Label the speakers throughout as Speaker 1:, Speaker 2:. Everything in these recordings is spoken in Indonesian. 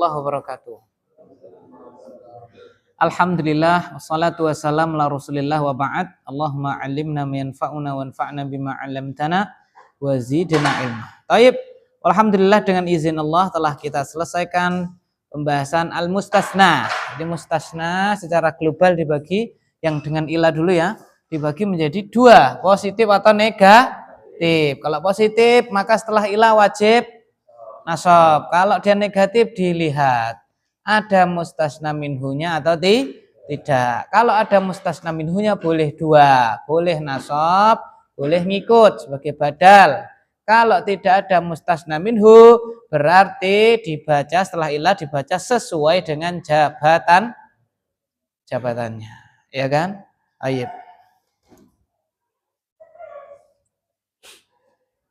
Speaker 1: warahmatullahi wabarakatuh. Alhamdulillah wassalatu wassalamu ala Rasulillah wa ba'd. Allahumma 'allimna ma yanfa'una wanfa'na bima 'allamtana wa zidna ilma. Baik, alhamdulillah dengan izin Allah telah kita selesaikan pembahasan al-mustasna. Jadi mustasna secara global dibagi yang dengan ilah dulu ya, dibagi menjadi dua, positif atau negatif. Kalau positif maka setelah ilah wajib nasab. Kalau dia negatif dilihat ada mustasna minhunya atau tidak. Kalau ada mustasna minhunya boleh dua, boleh nasab, boleh ngikut sebagai badal. Kalau tidak ada mustasna minhu berarti dibaca setelah ilah dibaca sesuai dengan jabatannya, ya kan? Ayib.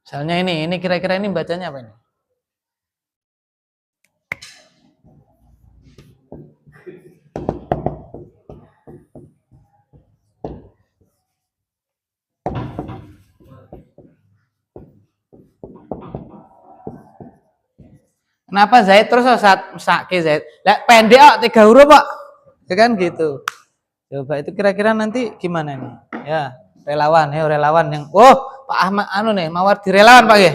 Speaker 1: Misalnya ini kira-kira ini bacanya apa ini? Kenapa Zaid terus Saki Zaid? Lah pendek kok 3 huruf kok. Ya kan gitu. Coba itu kira-kira nanti gimana nih? Ya, relawan yang Pak Ahmad nih, mawar di relawan Pak ya.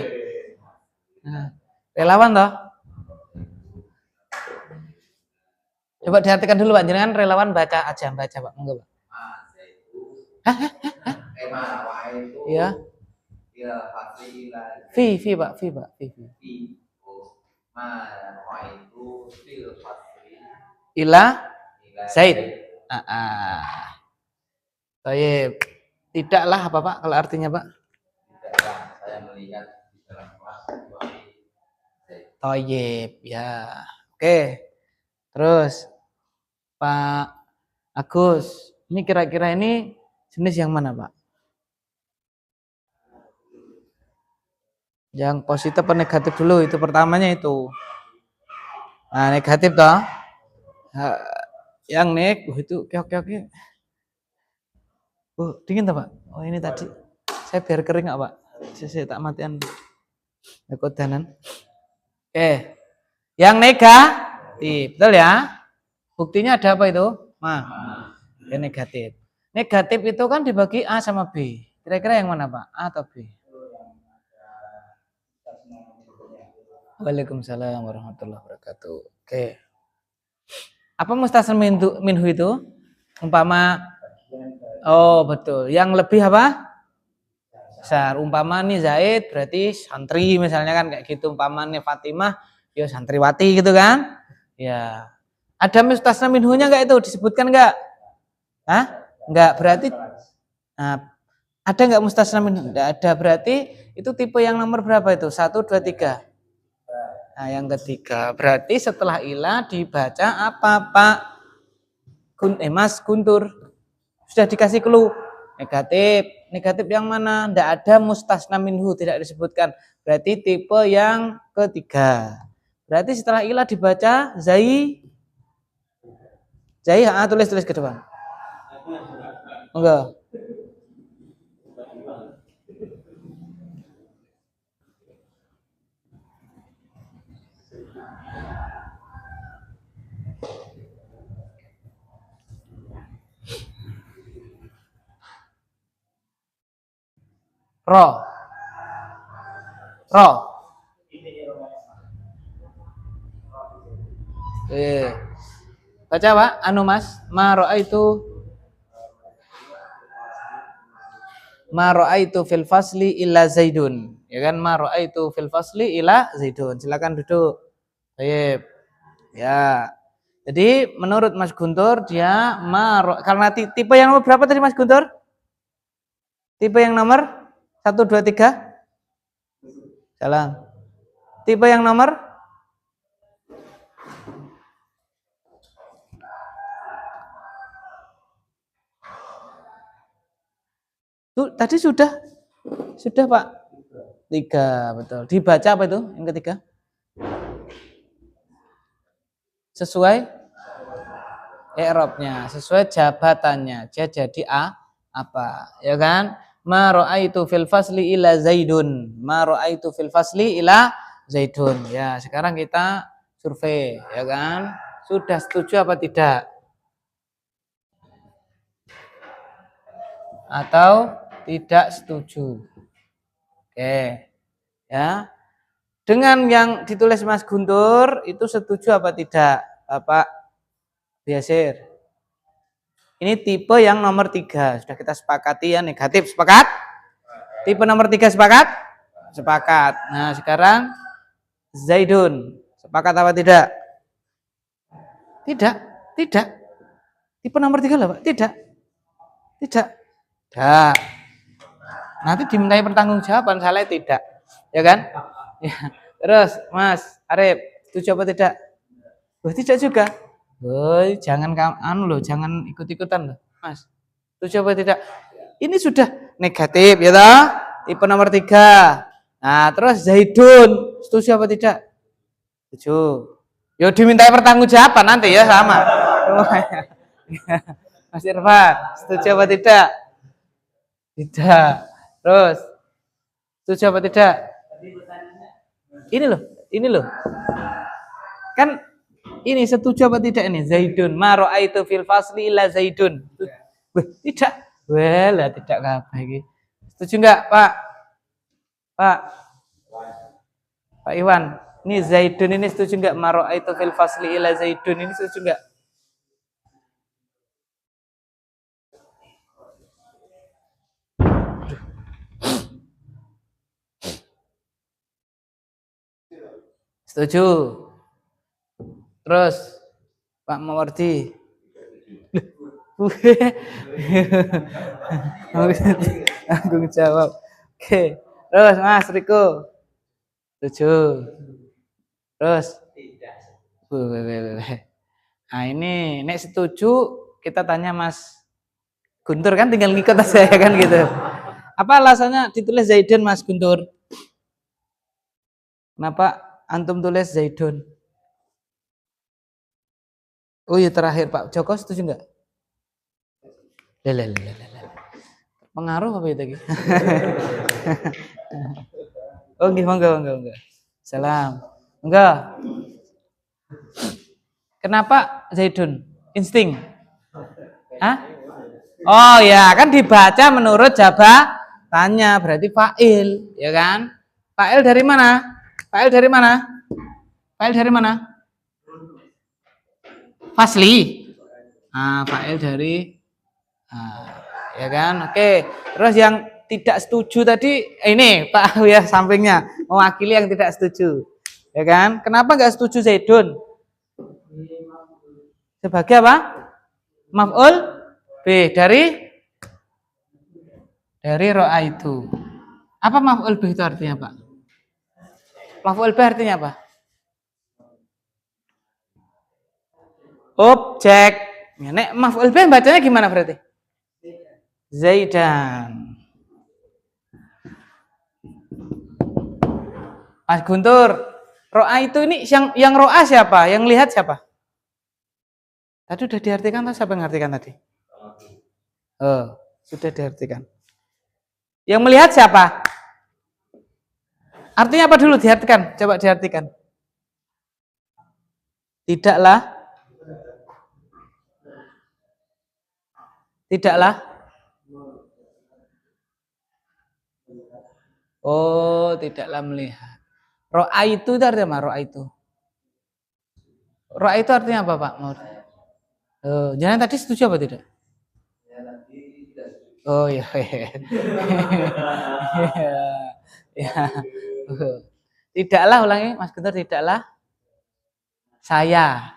Speaker 1: Nah, relawan toh? Coba diartikan dulu Pak, jangan relawan baca aja, Pak. Enggak, Pak. Ya. Fi Pak. Ila Zaid. Baik. Tidaklah apa Pak kalau artinya Pak? Tidaklah saya melihat di dalam kelas. Toyib ya. Oke. Terus Pak Agus, ini kira-kira ini jenis yang mana Pak? Yang positif atau negatif dulu, itu pertamanya itu. Nah, negatif toh. Yang itu oke. Dingin toh Pak? Oh ini tadi saya biar kering nggak Pak? Saya tak matian. Kodanan. Oke. Yang negatif, betul ya? Buktinya ada apa itu? Yang negatif. Negatif itu kan dibagi A sama B. Kira-kira yang mana Pak? A atau B? Waalaikumsalam warahmatullahi wabarakatuh. Oke. Apa mustasna minhu itu? Umpama betul. Yang lebih apa? Besar. Umpama nih Zaid berarti santri misalnya kan kayak gitu. Umpama nih Fatimah ya santriwati gitu kan? Ya. Ada mustasna minhunya enggak itu? Disebutkan enggak? Enggak. Berarti ada enggak mustasna minhu? Enggak ada. Berarti itu tipe yang nomor berapa itu? 1, 2, 3. Nah, yang ketiga, berarti setelah ilah dibaca apa Pak? Mas Guntur sudah dikasih clue. Negatif yang mana? Tidak ada mustasna minhu, tidak disebutkan. Berarti tipe yang ketiga. Berarti setelah ilah dibaca tulis ke depan. Enggak. Ro. Baca Pak, Mas, ma ra'aitu fil fasli illa Zaidun. Ya kan, ma ra'aitu fil fasli illa Zaidun. Silakan duduk. Baik. Ya. Jadi menurut Mas Guntur dia karena tipe yang nomor berapa tadi Mas Guntur? Tipe yang nomor 1, 2, 3. Jalan. Tipe yang nomor tadi sudah Pak. 3, betul. Dibaca apa itu yang ketiga? Sesuai i'rabnya, sesuai jabatannya. Dia jadi apa? Ya kan? Ma ra'aitu fil fasli ila Zaidun. Ma ra'aitu fil fasli ila Zaidun. Ya, sekarang kita survei, ya kan? Sudah setuju apa tidak? Atau tidak setuju? Oke, ya. Dengan yang ditulis Mas Guntur itu setuju apa tidak, Bapak Biasir? Ini tipe yang nomor 3. Sudah kita sepakati ya, negatif. Sepakat? Tipe nomor 3 sepakat? Sepakat. Nah, sekarang Zaidun. Sepakat apa tidak? Tidak. Tidak. Tipe nomor 3 lah, Pak. Tidak. Tidak. Tidak. Nanti dimintai pertanggungjawaban, salah tidak. Ya kan? Ya. Terus, Mas Arif, setuju apa tidak? Oh, tidak juga. Woi, jangan jangan ikut-ikutan loh, Mas. Setuju apa tidak? Ini sudah negatif ya toh? Tipe nomor 3. Nah, terus Zaidun, setuju apa tidak? Setuju. Yo dimintai pertanggungjawaban nanti ya sama. Mas Irfan, setuju apa tidak? Tidak. Terus, setuju apa tidak? Ini loh. Kan ini setuju apa tidak ini? Zaidun, ma ra'aitu fil fasli illa Zaidun. Tidak. Well, tidak apa iki. Setuju enggak, Pak? Pak Iwan, ini Zaidun ini setuju enggak? Ma ra'aitu fil fasli illa Zaidun ini setuju enggak? Setuju. Terus Pak Mawardi. Aku jawab. Oke. Terus Mas Riko. Setuju. Terus nah ini nek setuju kita tanya Mas Guntur kan tinggal ngikut aja ya kan gitu. Apa alasannya ditulis Zaidun Mas Guntur? Kenapa antum tulis Zaidun? Oh iya terakhir Pak Joko setuju enggak? Pengaruh apa itu? Oh enggak. Salam. Enggak. Kenapa Zaidun? Insting? Hah? Oh ya, kan dibaca menurut jabatannya, berarti fa'il, ya kan? Fa'il dari mana? Fa'il dari mana? Fa'il dari mana? Fasli. Nah, fa'il dari ya kan? Oke. Terus yang tidak setuju tadi ini Pak ya sampingnya mewakili yang tidak setuju. Ya kan? Kenapa nggak setuju Zaidun? Sebagai apa? Maf'ul B dari ro'a itu. Apa maf'ul B itu artinya, Pak? Maf'ul B artinya apa? Objek. Ya, nek maf'ul B bacanya gimana berarti? Zaidan. Mas Guntur, ro'a itu ini yang ro'a siapa? Yang lihat siapa? Tadi udah diartikan atau siapa yang ngartikan tadi? Oh, sudah diartikan. Yang melihat siapa? Artinya apa dulu diartikan? Coba diartikan. Tidaklah. Oh, tidaklah melihat. Ro'a itu artinya apa? Ro'a itu. Ro'a itu artinya apa, Pak? Oh, jangan tadi setuju apa tidak? Oh iya. Ya. Tidaklah ulangi Mas Guntur, tidaklah saya.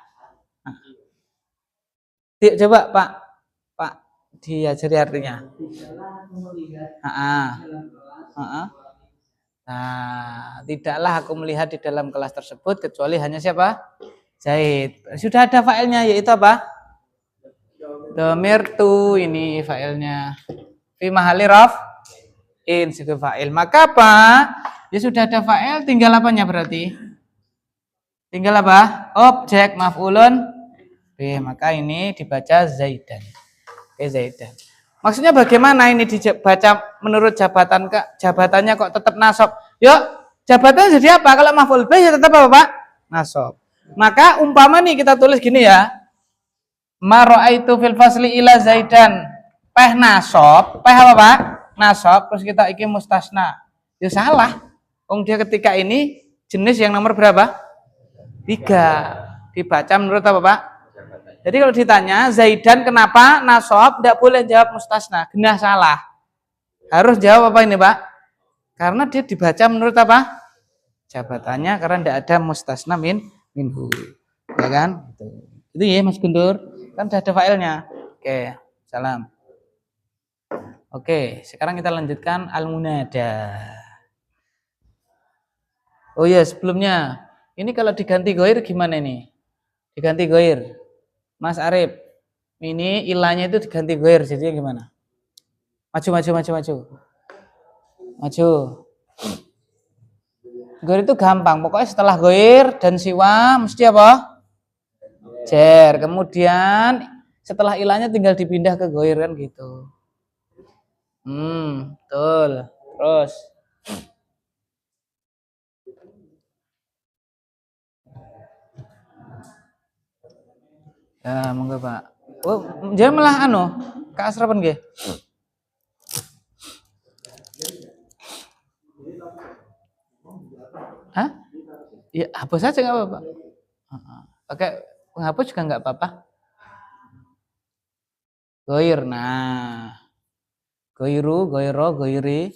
Speaker 1: Coba Pak diajari artinya. Nah, tidaklah aku melihat di dalam kelas tersebut kecuali hanya siapa? Zaid. Sudah ada filenya yaitu apa? Dhamir tu ini filenya. Fi mahali raf'in sebagai fa'il. Maka apa? Ya sudah ada fa'il, tinggal apanya berarti? Tinggal apa? Objek maf'ulun B. Maka ini dibaca Zaidan. Oke, Zaidan. Maksudnya bagaimana ini dibaca menurut jabatannya kok tetap nasab? Yuk, jabatannya jadi apa? Kalau maf'ul B ya tetap apa, Pak? Nasab. Maka umpama nih kita tulis gini ya. Ma ra'aitu fil fasli ila Zaidan. Peh nasab, peh apa Pak? Nasab, terus kita iki mustasna. Ya salah. Wong dia ketika ini jenis yang nomor berapa? 3. Dibaca menurut apa Pak? Jadi kalau ditanya Zaidan kenapa nasab, tidak boleh jawab mustasna. Genah salah. Harus jawab apa ini Pak? Karena dia dibaca menurut apa? Jabatannya, karena tidak ada mustasna minhu. Ya kan? Itu ya Mas Guntur. Kan sudah ada filenya. Oke, salam. Oke, sekarang kita lanjutkan al-munada. Oh ya, sebelumnya ini kalau diganti goir gimana ini? Diganti goir, Mas Arif. Ini ilahnya itu diganti goir, jadi gimana? Maju. Goir itu gampang. Pokoknya setelah goir dan siwa mesti apa? Jer. Kemudian setelah ilahnya tinggal dipindah ke goir kan gitu. Betul. Terus. Ya, monggo Pak. Oh, dia malah keasrapan nggih. Hah? Ya, hapus saja nggak apa-apa. Pakai penghapus juga nggak apa-apa. Goir, nah. Goiru, goiro, goiri.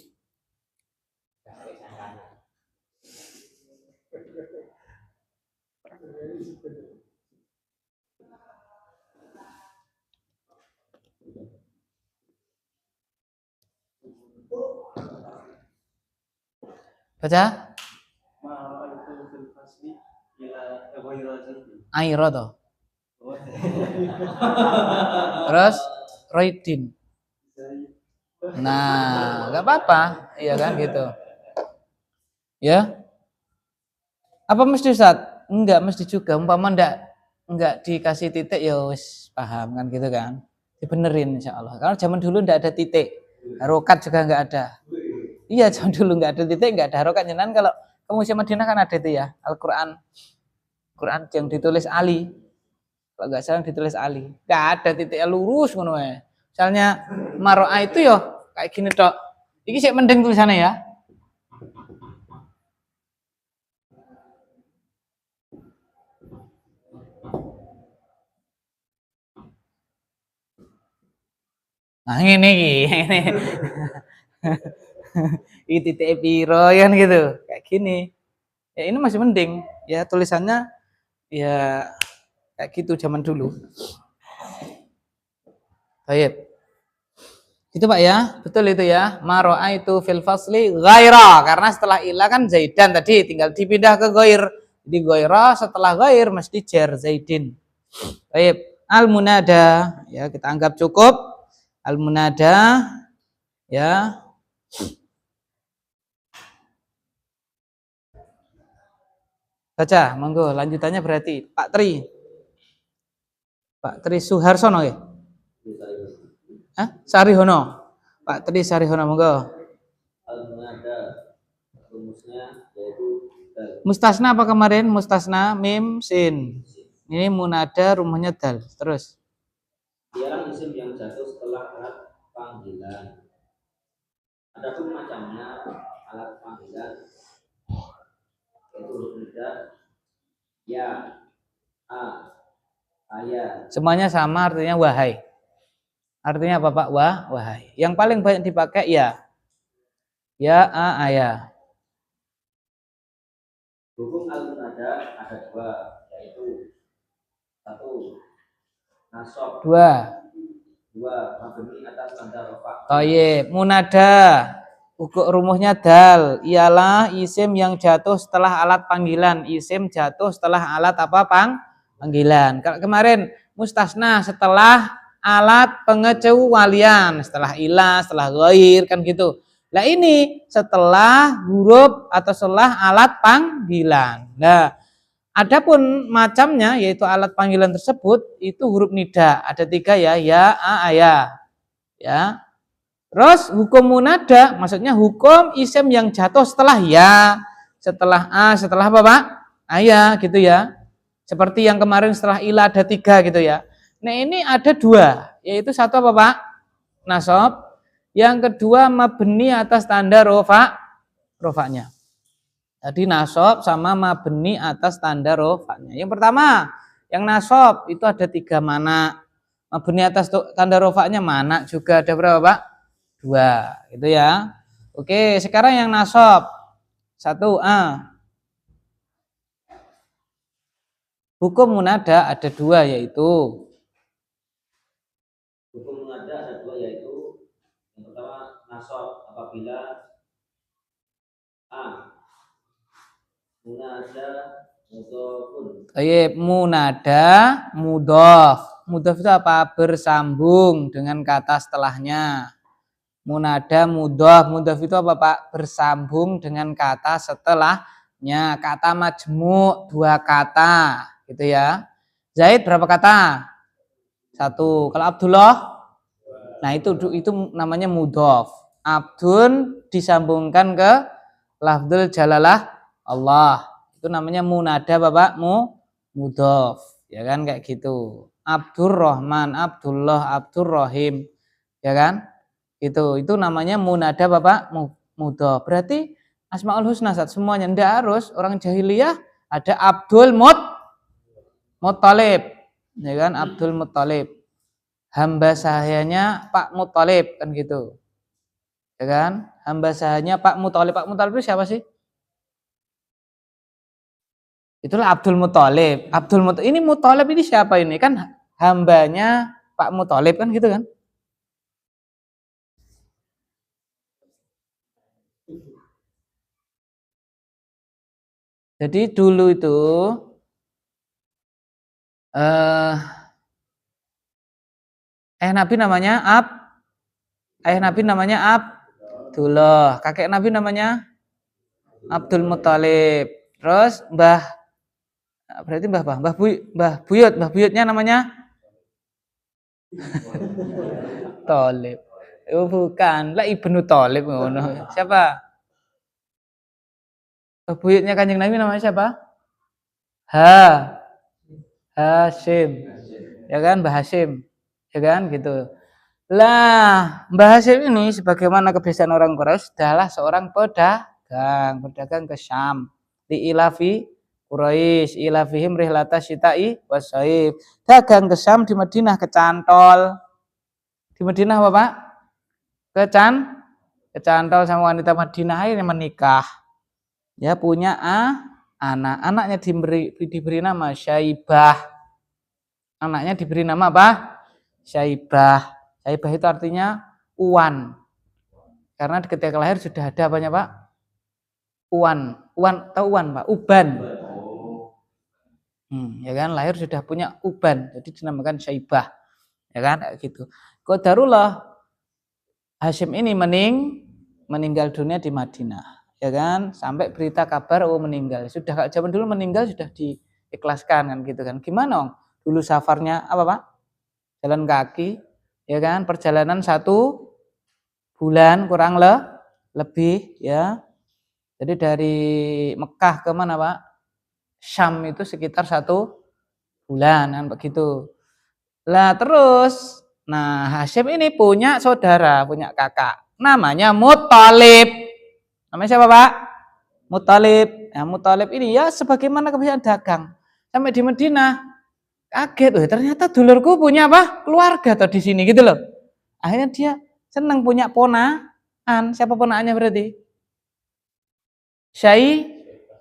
Speaker 1: Baca. Airo toh. Terus Roidin. Nah, nggak apa-apa, iya kan gitu. Ya. Apa mesti Ustaz? Enggak mesti juga. Umpama enggak dikasih titik ya wis paham kan gitu kan. Dibenerin insyaallah. Karena zaman dulu enggak ada titik. Harokat juga enggak ada. Iya, zaman dulu enggak ada titik, enggak ada harokat. Jangan kalau ke Museum Madinah kan ada itu ya, Al-Qur'an. Quran yang ditulis Ali. Kalau enggak salah ditulis Ali. Enggak ada titiknya lurus ngono ae. Misalnya maro'a itu ya kayak gini tok. Iki sik mending tulisannya ya. Nah ini. Ini titik piro kan gitu. Kayak gini. Ya ini masih mending. Ya tulisannya ya kayak gitu zaman dulu. Baik. Itu Pak ya, betul itu ya. Maro'a itu fil fasli ghaira, karena setelah ila kan Zaidan tadi tinggal dipindah ke ghair. Jadi ghaira setelah ghair mesti jar Zaidin. Baik, al-munada ya kita anggap cukup. Al-munada ya. Baca, monggo lanjutannya berarti Pak Tri. Pak Tri Suharsono ya? Sarihono. Pak Tri Sarihono monggo. Al-munada rumusnya yaitu mustasna apa kemarin? Mustasna mim sin. Ini munada rumusnya dal. Terus. Dialah isim yang jatuh setelah alat panggilan. Adapun macamnya alat panggilan yaitu huruf nida, ya, ayat. Semuanya sama artinya wahai. Artinya apa Pak? Wahai. Yang paling banyak dipakai ya. Ya, ayat. Hukum al-munada ada dua, yaitu satu nasab. Dua mabni atas tanda rafa. Thayyib. Munada rumusnya dal, ialah isim yang jatuh setelah alat panggilan. Isim jatuh setelah alat apa panggilan. Kalau kemarin mustasna setelah alat pengecualian, setelah ilah, setelah ghair kan gitu. Nah ini setelah huruf atau setelah alat panggilan. Nah, adapun macamnya yaitu alat panggilan tersebut itu huruf nida. Ada 3 ya, ayat. Ya. Terus hukum munada maksudnya hukum isim yang jatuh setelah ya, setelah setelah apa Pak? Ayat gitu ya. Seperti yang kemarin setelah ila ada 3 gitu ya. Nah ini ada 2, yaitu satu apa Pak? Nasab. Yang kedua mabni atas tanda rofa'nya. Jadi nasab sama mabni atas tanda rofa'nya. Yang pertama, yang nasab itu ada 3 mana. Mabni atas tanda rofa'nya mana juga ada berapa Pak? 2, gitu ya. Oke, sekarang yang nasab 1A. Hukum munada ada 2 yaitu
Speaker 2: hukum munada ada 2 yaitu yang pertama nasab apabila A munada mudhofun.
Speaker 1: Munada mudhof. Mudhof itu apa? Bersambung dengan kata setelahnya. Munada mudhof. Mudhof itu apa Pak? Bersambung dengan kata setelahnya. Kata majmu' 2 kata, gitu ya. Zaid berapa kata? 1. Kalau Abdullah, nah itu namanya mudhof. Abdun disambungkan ke lafdzul jalalah Allah. Itu namanya munada Bapak mudhof. Ya kan kayak gitu. Abdurrahman, Abdullah, Abdurrahim. Ya kan? Itu namanya munada Bapak mudhof. Berarti Asmaul Husna semuanya ndak harus orang jahiliyah ada Abdul Muttalib. Ya kan? Abdul Muttalib. Hamba sahayanya Pak Muttalib kan gitu. Ya kan? Hamba sahanya Pak Muttalib. Pak Muttalib itu siapa sih? Itulah Abdul Muttalib. Ini Muttalib ini siapa ini? Kan hambanya Pak Muttalib kan gitu kan? Jadi dulu itu Nabi namanya Abdullah. Kakek Nabi namanya Abdul Muttalib. Terus Mbah Buyutnya namanya Thalib. Oh bukan, lah Ibnu Thalib ngono. Siapa? Mbah Buyutnya Kanjeng Nabi namanya siapa? Hashim. Ya kan Mbah Hashim. Ya kan gitu. Lah, Mbah Hashim ini sebagaimana kebiasaan orang Quraisy adalah seorang pedagang ke Syam. Di ilafi Quraisy, ilafihim rihlata syita'i wasaif. Dagang ke Syam di Madinah kecantol. Di Madinah apa Pak? Kecantol sama wanita Madinah akhirnya menikah. Ya punya anaknya diberi nama Syaibah. Anaknya diberi nama apa? Syaibah. Syaibah itu artinya uwan. Karena ketika lahir sudah ada apanya Pak? Uwan, tahu uwan Pak? Uban. Ya kan lahir sudah punya uban, jadi dinamakan Syaibah. Ya kan gitu. Qadarullah Hashim ini meninggal dunia di Madinah. Ya kan sampai berita kabar meninggal. Sudah zaman dulu meninggal sudah diikhlaskan kan gitu kan. Gimana dulu safarnya apa Pak? Jalan kaki. Ya kan perjalanan 1 bulan kurang lebih ya. Jadi dari Mekah ke mana Pak? Syam itu sekitar 1 bulan kan begitu. Lah terus, Hashim ini punya saudara, punya kakak, namanya Muttalib. Namanya siapa Pak? Muttalib. Nah Muttalib ini ya sebagaimana kebiasaan dagang. Sampai di Madinah, kaget, ternyata dulurku punya apa? Keluarga atau di sini gitu loh. Akhirnya dia senang punya ponaan. Siapa ponaannya berarti?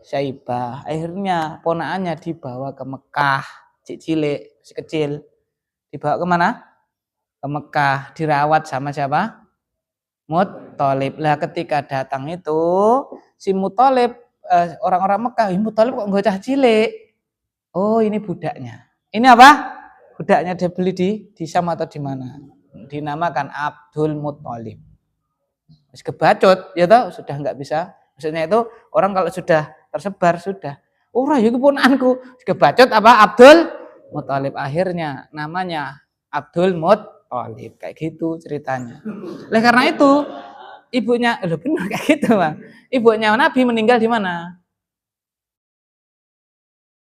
Speaker 1: Syaibah. Akhirnya ponaannya dibawa ke Mekah, cilik, masih kecil. Dibawa ke mana? Ke Mekah, dirawat sama siapa? Muttalib. Lah ketika datang itu si Muttalib, orang-orang Mekah, Muttalib kok nggak cah cilik? Oh ini budaknya. Ini apa? Budaknya dia beli di Syam atau di mana? Dinamakan Abdul Muttalib. Wis kebacut, ya toh sudah nggak bisa. Maksudnya itu orang kalau sudah tersebar sudah. Ora ya keponakanku. Kebacut apa? Abdul Muttalib. Akhirnya namanya Abdul Muttalib. Kayak gitu ceritanya. Oleh karena itu ibunya, benar kayak gitu Bang. Ibunya Nabi meninggal di mana?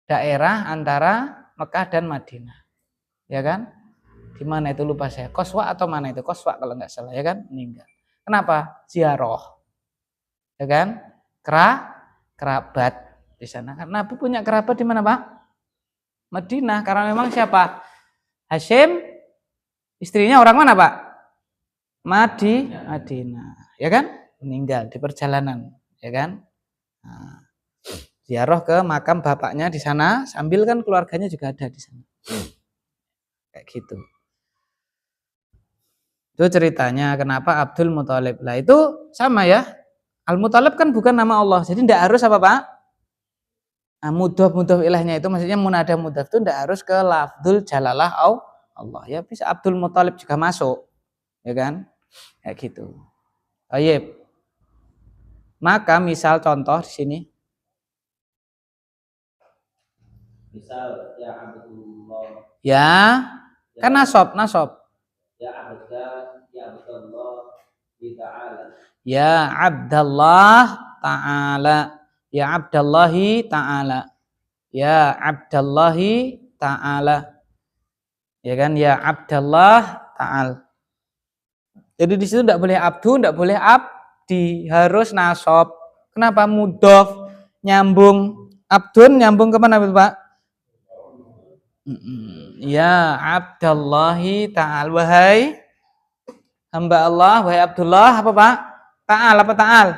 Speaker 1: daerah antara Mekah dan Madinah. Ya kan? Di mana itu lupa saya. Qaswa atau mana itu? Qaswa kalau nggak salah, ya kan? Meninggal. Kenapa? Ziarah. Ya kan? Kerabat di sana. Karena Nabi punya kerabat di mana, Pak? Madinah. Karena memang siapa? Hashim, istrinya orang mana, Pak? Madinah. Ya kan? Meninggal di perjalanan, ya kan? Nah, ziarah ke makam bapaknya di sana, sambil kan keluarganya juga ada di sana. Kayak gitu. Itu ceritanya kenapa Abdul Muthalib. Lah itu sama ya. Al-Muthalib kan bukan nama Allah. Jadi tidak harus apa, Pak? Nah, mudhof ilahnya itu maksudnya munada mudhof itu tidak harus ke lafdzul jalalah Allah. Ya bisa Abdul Muthalib juga masuk. Ya kan? Kayak gitu. Baik. Maka misal contoh di sini.
Speaker 2: Misal ya Abdullah.
Speaker 1: Ya, kan nasab.
Speaker 2: Ya Abdullah ta'ala.
Speaker 1: Ya Abdallah ta'ala. Ya Abdallahi ta'ala. Ya Abdallahi ta'ala. Ya kan? Ya Abdallah ta'ala. Jadi di situ tidak boleh abdu, tidak boleh abdi, harus nasab. Kenapa? Mudhof nyambung abdun nyambung ke mana, Pak? Ya Abdallahi ta'ala. Wahai hamba Allah, wahai Abdullah, apa, Pak? Ta'al apa ta'al?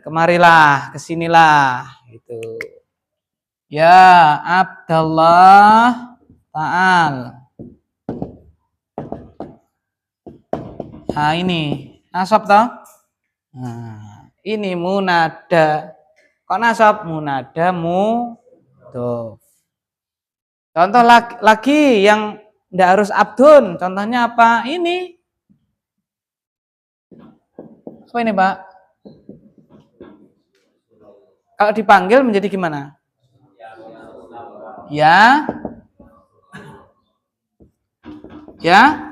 Speaker 1: Kemarilah, kesinilah, gitu. Ya Abdullah ta'al. Nah ini nasab toh. Nah, ini munada. Kok nasab? Munada mudhof. Contoh lagi yang tidak harus abdun. Contohnya apa? Ini. Apa ini, Pak? Kalau dipanggil menjadi gimana? Ya. Ya.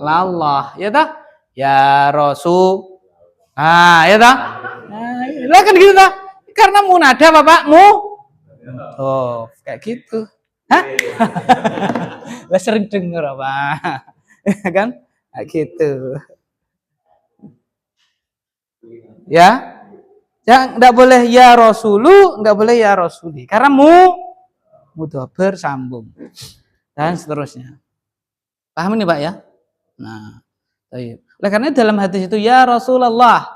Speaker 1: Allah, ya tak? Ya Rasul. Ah, ya tak? Nah, kan gitu tak? Karena munada bapakmu. Oh, kayak gitu. Hah? Lah sering dengar apa? Kan? Kayak gitu. Ya. Yang enggak boleh ya Rasulu, enggak boleh ya Rasuli. Karena mudhof bersambung. Dan seterusnya. Paham ini, Pak ya? Nah, baik. Oleh karena dalam hadis itu ya Rasulullah,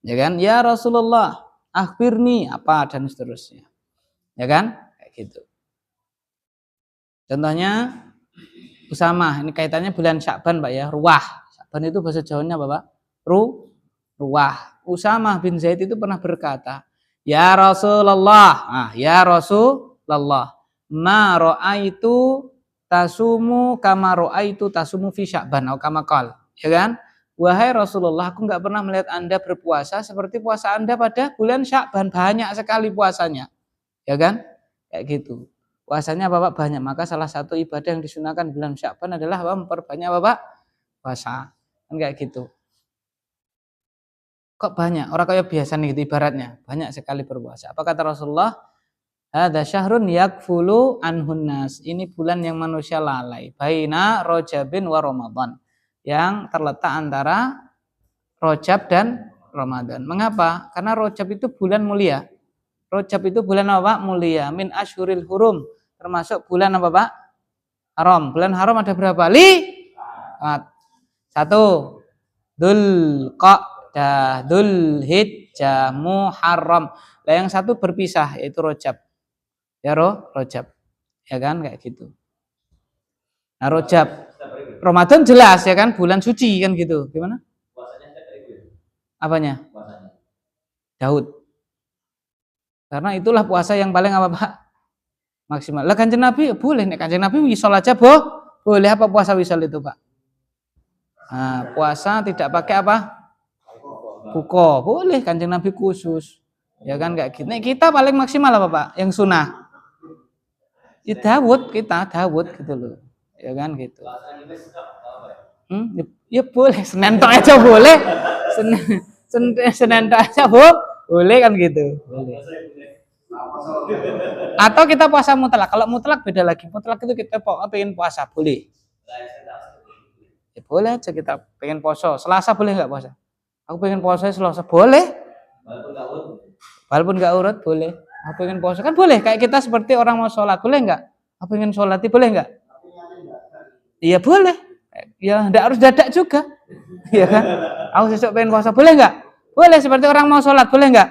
Speaker 1: ya kan? Ya Rasulullah, akhbirni apa dan seterusnya, ya kan? Kayak gitu. Contohnya Usamah, ini kaitannya bulan Sya'ban, Pak ya. Ruwah. Sya'ban itu bahasa Jawanya apa, Pak? Ruwah. Usamah bin Zaid itu pernah berkata, ya Rasulullah, ya Rasulullah, ma ra'aitu tasumu kama ra'aitu tasumu fi Sya'ban atau kama qal, ya kan? Wahai Rasulullah, aku enggak pernah melihat Anda berpuasa seperti puasa Anda pada bulan Sya'ban, banyak sekali puasanya. Ya kan? Kayak gitu. Puasanya Bapak banyak, maka salah satu ibadah yang disunahkan bulan Sya'ban adalah memperbanyak Bapak puasa. Kan kayak gitu. Kok banyak? Orang kayak biasa nih gitu ibaratnya, banyak sekali berpuasa. Apa kata Rasulullah? Hadza syahrun yakfulu anhun nas. Ini bulan yang manusia lalai. Baina Rajabin wa Ramadan. Yang terletak antara Rajab dan Ramadan. Mengapa? Karena Rajab itu bulan mulia. Rajab itu bulan apa, Pak? Mulia. Min asyhuril hurum. Termasuk bulan apa, Pak? Haram. Bulan haram ada berapa? 1. Dzulqa'dah, Dzulhijjah, Muharram. Lah yang satu berpisah yaitu Rajab. Ya Rajab. Ya kan kayak gitu. Nah, Rajab. Ramadan jelas ya kan bulan suci kan gitu. Gimana?
Speaker 2: Puasanya
Speaker 1: Apanya?
Speaker 2: puasanya.
Speaker 1: Daud. Karena itulah puasa yang paling apa, Pak? Maksimal. Lah Kanjeng Nabi boleh nek Kanjeng Nabi wisol aja, boleh apa puasa wisol itu, Pak? Nah, puasa tidak pakai apa? Buka. Boleh Kanjeng Nabi khusus. Ya kan kayak gitu. Nek kita paling maksimal apa, Pak? Yang sunnah. Ya Dawud gitu loh. Ya kan gitu. Ya boleh, Senin tok aja boleh. Senin tok aja boleh kan gitu. Boleh. Atau kita puasa mutlak. Kalau mutlak beda lagi. Mutlak itu kita pengen puasa, boleh. Ya, boleh aja kita pengen puasa. Selasa boleh nggak puasa? Aku pengen puasa Selasa, boleh. Walaupun nggak urut, boleh. Aku pengen puasa kan boleh. Kayak kita seperti orang mau sholat, boleh nggak? Aku pengen sholat, boleh nggak? Iya boleh. Ya nggak harus dadak juga. Iya kan? Aku besok pengen puasa, boleh nggak? Boleh. Seperti orang mau sholat, boleh nggak?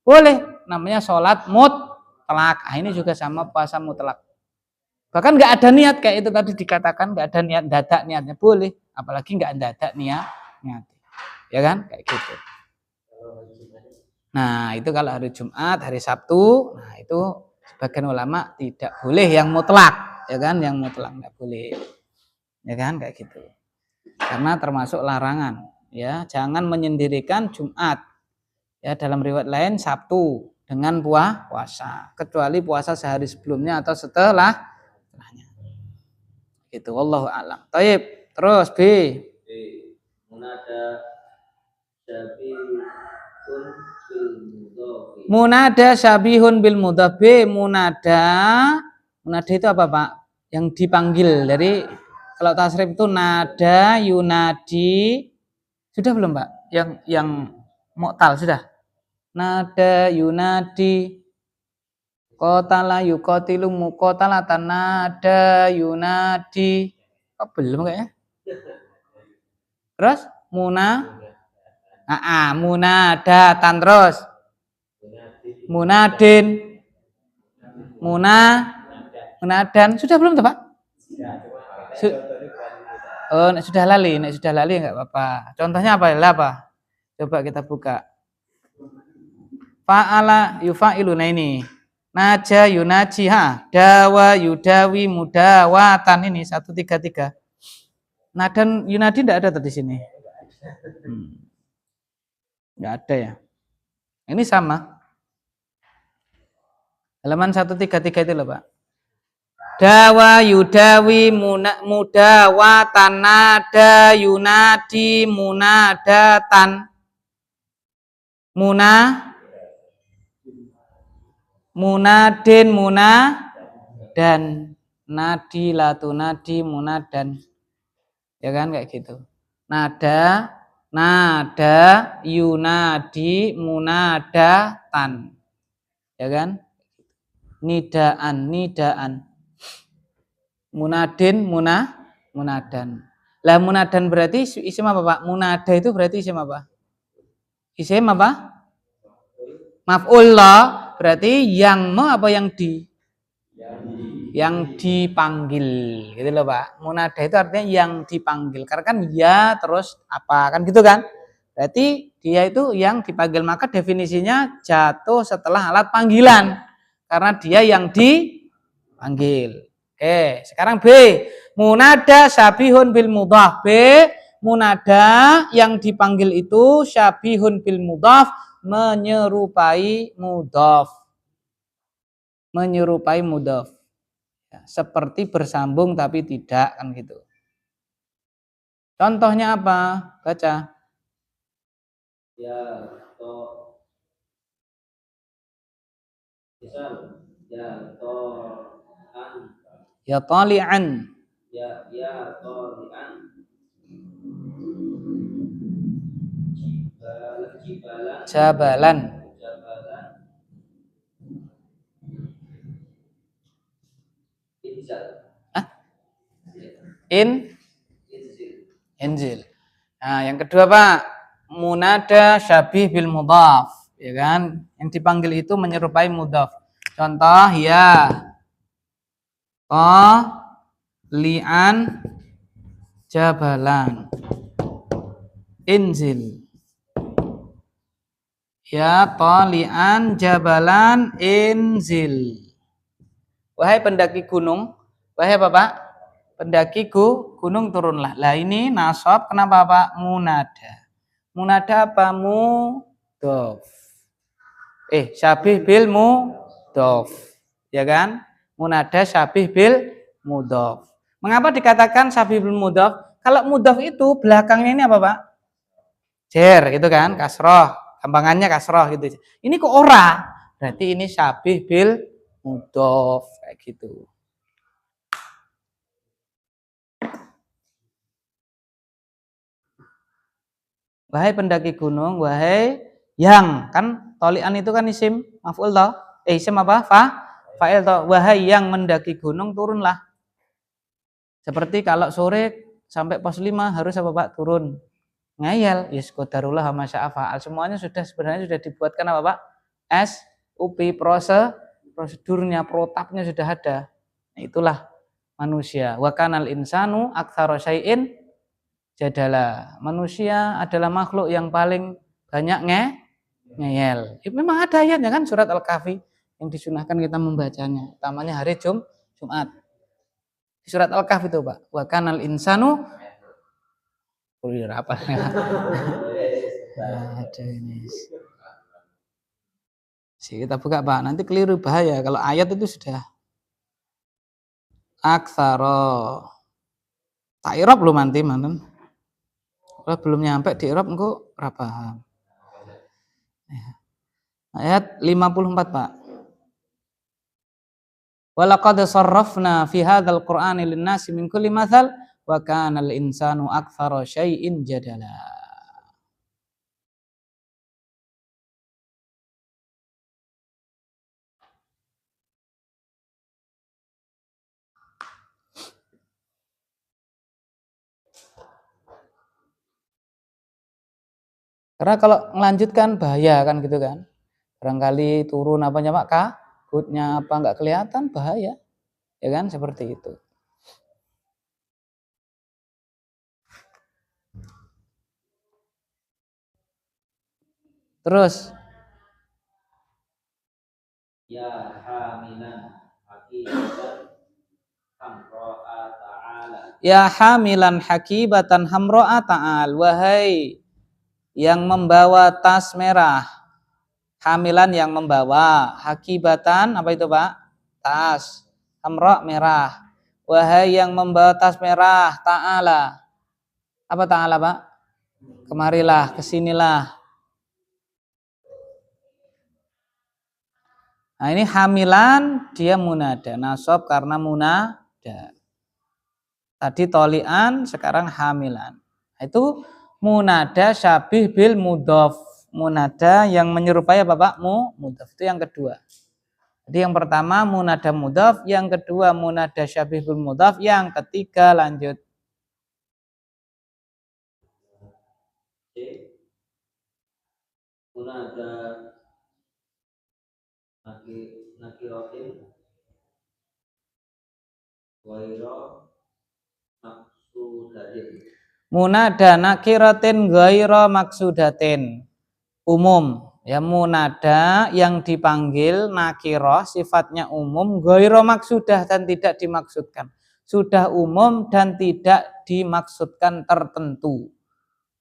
Speaker 1: Boleh. Namanya sholat mutlak. Ini juga sama puasa mutlak. Bahkan nggak ada niat kayak itu tadi dikatakan, nggak ada niat dadak, niatnya boleh. Apalagi nggak dadak niat. Ya kan? Kayak gitu. Nah, itu kalau hari Jumat, hari Sabtu, nah itu sebagian ulama tidak boleh yang mutlak, ya kan? Yang mutlak nggak boleh. Ya kan? Kayak gitu. Karena termasuk larangan, ya. Jangan menyendirikan Jumat. Ya, dalam riwayat lain Sabtu dengan puasa, kecuali puasa sehari sebelumnya atau setelahnya. Gitu, wallahu a'lam. Taib. Terus B. Munada syabihun bil mudhaf. B. Munada itu apa, Pak? Yang dipanggil dari, kalau tasrif itu nada, yunadi. Sudah belum, Pak? Yang mu'tal sudah. Nada, yunadi. Qatala yuqatilu muqatalatan, nada, yunadi. Kok belum kayaknya? Terus munadatan, terus munadin, munadan. Sudah belum tuh, Pak? Sudah lali enggak apa-apa. Contohnya apa? Coba kita buka. Fa'ala yufa'ilu. Nah ini. Naja yunaji, dawa yudawi mudawatan, ini 133. Nadan yunadi enggak ada tadi sini. Enggak ada ya. Ini sama. Halaman 133 itu loh, Pak. Dawa yudawi mudawatan, nada yunadi munadatan. Munadin dan nadi latunadi munadan. Ya kan kayak gitu. Nada yunadi munadatan. Ya kan? Nidaan. Munadin munadan. Lah munadan berarti isim apa, Pak? Munada itu berarti isim apa? Isim apa? Maf'ul lah. Berarti yang apa yang yang dipanggil, gitu loh, Pak. Munada itu artinya yang dipanggil. Karena kan ya terus apa, kan gitu kan? Berarti dia itu yang dipanggil, maka definisinya jatuh setelah alat panggilan. Karena dia yang dipanggil. Oke, sekarang B. Munada syabihun bil mudhaf. B. Munada yang dipanggil itu syabihun bil mudhaf, menyerupai mudhaf. Ya, seperti bersambung tapi tidak, kan gitu. Contohnya apa? Baca. Ya tali'an. Jabalan. Inzil. Nah, yang kedua, Pak, munada syabih bil mudhaf, ya kan? Yang dipanggil itu menyerupai mudhaf. Contoh ya. Li'an jabalan. Inzil. Ya tali'an jabalan inzil. Wahai pendaki gunung, wahai Bapak, pendaki gunung turunlah. Lah ini nasab, kenapa, Pak? Munada. Munada apa? Mudhaf. Syabih bil mudhaf. Ya kan? Munada syabih bil mudhaf. Mengapa dikatakan syabih bil mudhaf? Kalau mudhaf itu belakangnya ini apa, Pak? Jer, gitu kan? Kasroh. Gampangannya kasroh gitu. Ini kok ora? Berarti ini syabih bil mudhof kayak gitu. Wahai pendaki gunung, wahai yang, kan tolian itu kan isim maf'ul toh? Isim apa? Fa'il toh. Wahai yang mendaki gunung, turunlah. Seperti kalau sore sampai pos 5 harus apa Pak? Turun. Ngayal, yes qadarullah ma syaa fa'al. Semuanya sebenarnya sudah dibuatkan apa Pak? SOP, prosedurnya, protapnya sudah ada. Nah, itulah manusia. Wa kanal insanu aktsara syai'in jadalah. Manusia adalah makhluk yang paling banyak ngeyel. Memang ada ayatnya kan surat Al-Kahfi yang disunahkan kita membacanya, utamanya hari Jumat. Di surat Al-Kahfi itu Pak, wa kanal insanu apa ya? Ada ini. Kita buka Pak, nanti keliru bahaya kalau ayat itu sudah aksaro. Tak irob belum nanti manten. Kalau belum nyampe di irob engko ora paham. Ayat 54 Pak. Walaqad sarrafna fi hadzal qur'ani lin-nasi min kulli mathal wa kana al-insanu aktsara syai'in jadala. Karena kalau melanjutkan bahaya kan gitu kan. Barangkali turun apanya Pak, kabutnya apa enggak kelihatan, bahaya. Ya kan seperti itu. Terus
Speaker 2: Ya hamilan hakibatan hamro'a ta'ala.
Speaker 1: Ya hamilan hakibatan hamro'a ta'al. Wahai yang membawa tas merah. Hamilan yang membawa. Hakibatan apa itu Pak? Tas. Hamro' merah. Wahai yang membawa tas merah. Ta'ala. Apa ta'ala Pak? Kemarilah, kesinilah. Nah ini hamilan dia munada, nasab karena munada. Tadi tolian, sekarang hamilan. Itu munada syabih bil mudhof. Munada yang menyerupai apa Pak? Mudhof itu yang kedua. Jadi yang pertama munada mudhof, yang kedua munada syabih bil mudhof, yang ketiga lanjut.
Speaker 2: Munada nakiratin wairo maksudatin.
Speaker 1: Munada nakiratin ghaira maksudatin. Umum. Ya munada yang dipanggil nakiroh sifatnya umum, ghaira maksudah dan tidak dimaksudkan. Sudah umum dan tidak dimaksudkan tertentu.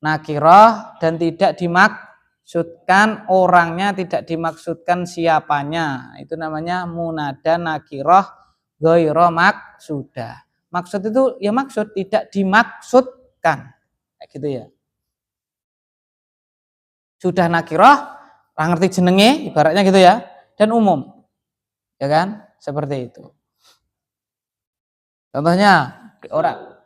Speaker 1: Nakiroh dan tidak dimaksudkan orangnya, tidak dimaksudkan siapanya. Itu namanya munada nakiroh ghaira maksudah. Maksud itu ya maksud, tidak dimaksudkan. Kayak gitu ya. Sudah nakiroh, orang ngerti jenenge, ibaratnya gitu ya, dan umum. Ya kan? Seperti itu. Contohnya orang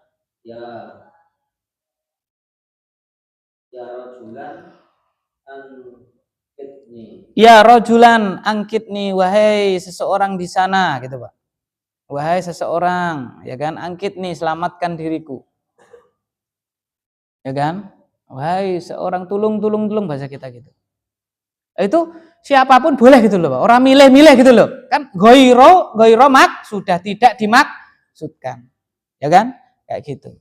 Speaker 1: ya rojulan angkitni, wahai seseorang di sana gitu Pak. Wahai seseorang, ya kan, angkitni, selamatkan diriku. Ya kan? Wahai seorang, tulung bahasa kita gitu. Itu siapapun boleh gitu loh Pak. Orang milih-milih gitu loh. Kan ghaira sudah tidak dimaksudkan. Ya kan? Kayak gitu.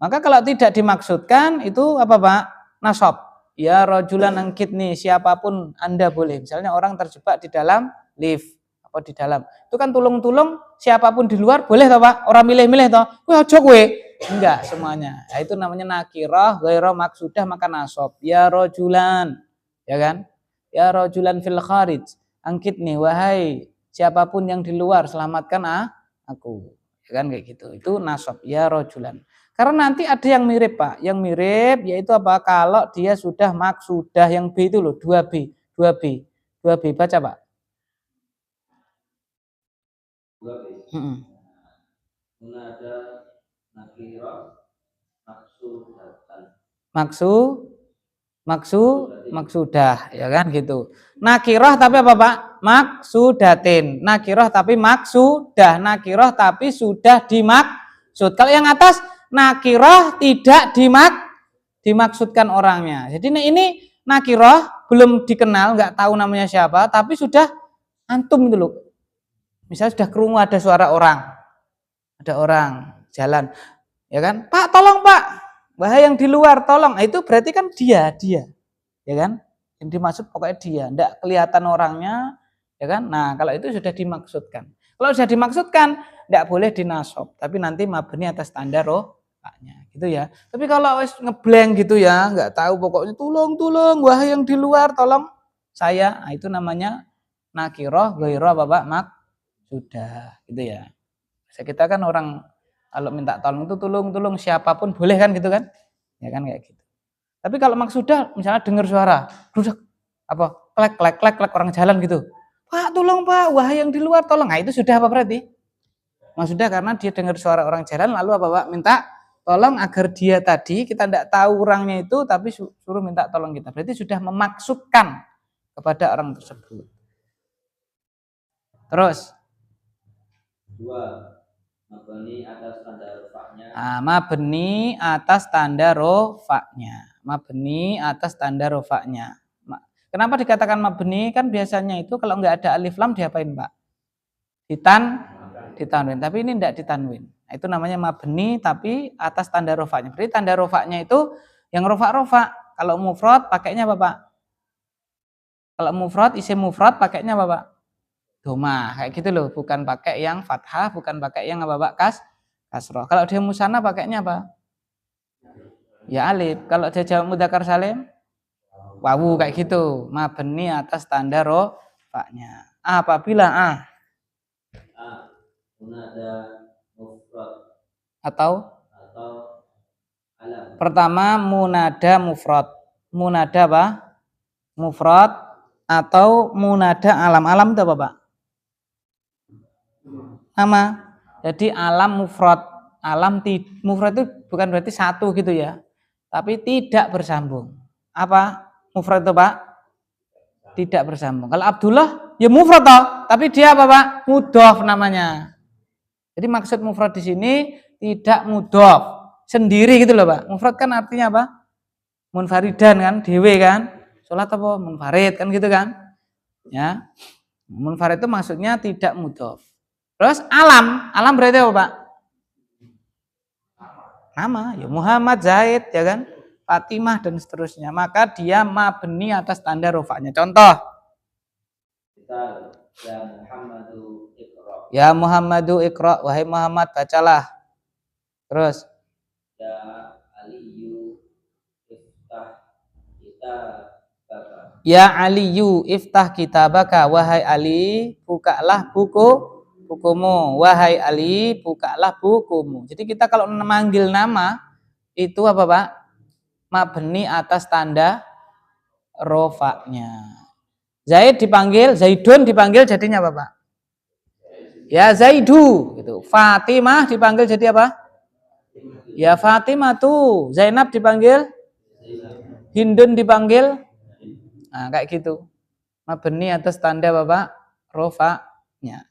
Speaker 1: Maka kalau tidak dimaksudkan itu apa Pak? Nasab. Ya rajulan angkitni, siapapun Anda boleh. Misalnya orang terjebak di dalam lift apa di dalam. Itu kan tulung siapapun di luar boleh toh Pak? Orang milih-milih toh. Kowe aja kowe. Enggak semuanya. Nah, itu namanya nakirah ghaira maksudah maka nasab. Ya rajulan. Ya kan? Ya rajulan fil kharij. Angkitni, wahai siapapun yang di luar selamatkan aku. Ya kan kayak gitu. Itu nasab. Ya rajulan. Karena nanti ada yang mirip Pak, yang mirip yaitu apa? Kalau dia sudah maksudah yang B itu loh, 2B baca Pak. Mm-mm.
Speaker 2: Munada nakirah maksudatan.
Speaker 1: Maksudah ya kan gitu. Nakirah tapi apa Pak? Maksudatin. Nakirah tapi maksudah. Nakirah tapi sudah dimaksud. Kalau yang atas nakirah tidak dimaksudkan orangnya. Jadi ini nakirah belum dikenal, nggak tahu namanya siapa, tapi sudah antum gitu loh. Misalnya sudah kerungu ada suara orang, ada orang jalan, ya kan? Pak, tolong Pak, bahaya yang di luar, tolong. Nah, itu berarti kan dia, ya kan? Yang dimaksud pokoknya dia, enggak kelihatan orangnya, ya kan? Nah, kalau itu sudah dimaksudkan. Kalau sudah dimaksudkan, enggak boleh dinasob, tapi nanti mabni atas tanda rofaknya, gitu ya. Tapi kalau wis ngeblank gitu ya, enggak tahu pokoknya tolong, wahai yang di luar, tolong saya. Nah, itu namanya nakiroh, ghairah, Bapak, sudah, gitu ya. Kita kan orang kalau minta tolong itu tolong siapapun boleh kan gitu kan? Ya kan kayak gitu. Tapi kalau maksudah misalnya dengar suara, rusak apa klek orang jalan gitu. Pak, tolong Pak, wahai yang di luar tolong. Nah, itu sudah apa berarti? Maksudah karena dia dengar suara orang jalan lalu apa Pak? Minta tolong agar dia tadi kita tidak tahu orangnya itu tapi suruh minta tolong kita. Berarti sudah memaksudkan kepada orang tersebut. Terus
Speaker 2: Dua, mabni atas tanda rofaknya.
Speaker 1: Mabni atas tanda rofaknya. Mabni atas tanda rofaknya. Kenapa dikatakan mabni? Kan biasanya itu kalau nggak ada alif lam diapain Pak? Ditanwin. Tapi ini tidak ditanwin. Nah, itu namanya mabni tapi atas tanda rofaknya. Berarti tanda rofaknya itu yang rofak. Kalau mufrad pakainya apa Pak? Kalau mufrad, isim mufrad pakainya apa Pak? Doma, kayak gitu loh, bukan pakai yang fathah, bukan pakai yang apa Pak? Kasroh. Kalau dia musanna pakainya apa? Ya alif. Kalau dia jamak mudzakkar salim, wawu kayak gitu. Mabni atas tanda rofaknya. Apabila
Speaker 2: Munada mufrad
Speaker 1: atau
Speaker 2: alam.
Speaker 1: pertama munada mufrad. Munada apa? Mufrad atau munada alam. Alam itu apa Pak? Nama. Jadi alam mufrad. Alam mufrad itu bukan berarti satu gitu ya. Tapi tidak bersambung. Apa mufrad itu Pak? Tidak bersambung. Kalau Abdullah ya mufrad toh, tapi dia apa Pak? Mudhof namanya. Jadi maksud mufrad di sini tidak mudhof, sendiri gitu loh Pak. Mufrad kan artinya apa? Munfaridan kan, dewe kan. Salat apa? Munfarid kan gitu kan. Ya. Munfarid itu maksudnya tidak mudhof. Terus alam berarti apa Pak? Nama, ya Muhammad, Zaid, ya kan? Fatimah dan seterusnya. Maka dia mabni atas tanda rofaknya. Contoh. Ya Muhammadu Iqra, wahai Muhammad bacalah. Terus.
Speaker 2: Ya Aliyu iftah kitabaka.
Speaker 1: Ya Aliyu iftah kitabaka, wahai Ali bukalah bukumu. Wahai Ali bukalah bukumu. Jadi kita kalau memanggil nama itu apa Pak? Mabni atas tanda rofaknya. Zaid dipanggil, Zaidun dipanggil jadinya apa Pak? Ya Zaidu gitu. Fatimah dipanggil jadi apa? Ya Fatimah tuh. Zainab dipanggil, Hindun dipanggil. Nah, kayak gitu. Mabni atas tanda Bapak rofaknya.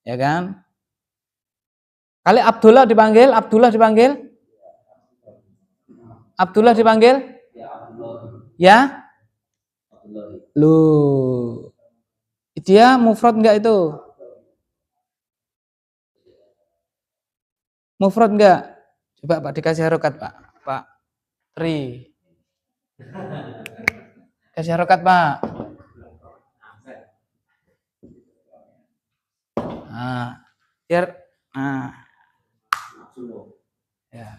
Speaker 1: Ya kan? Kali Abdullah dipanggil. Ya? Loh. Dia mufrad enggak itu? Mufrad enggak? Coba Pak dikasih harokat Pak. Pak Tri. Kasih harokat Pak. Nah, biar ya.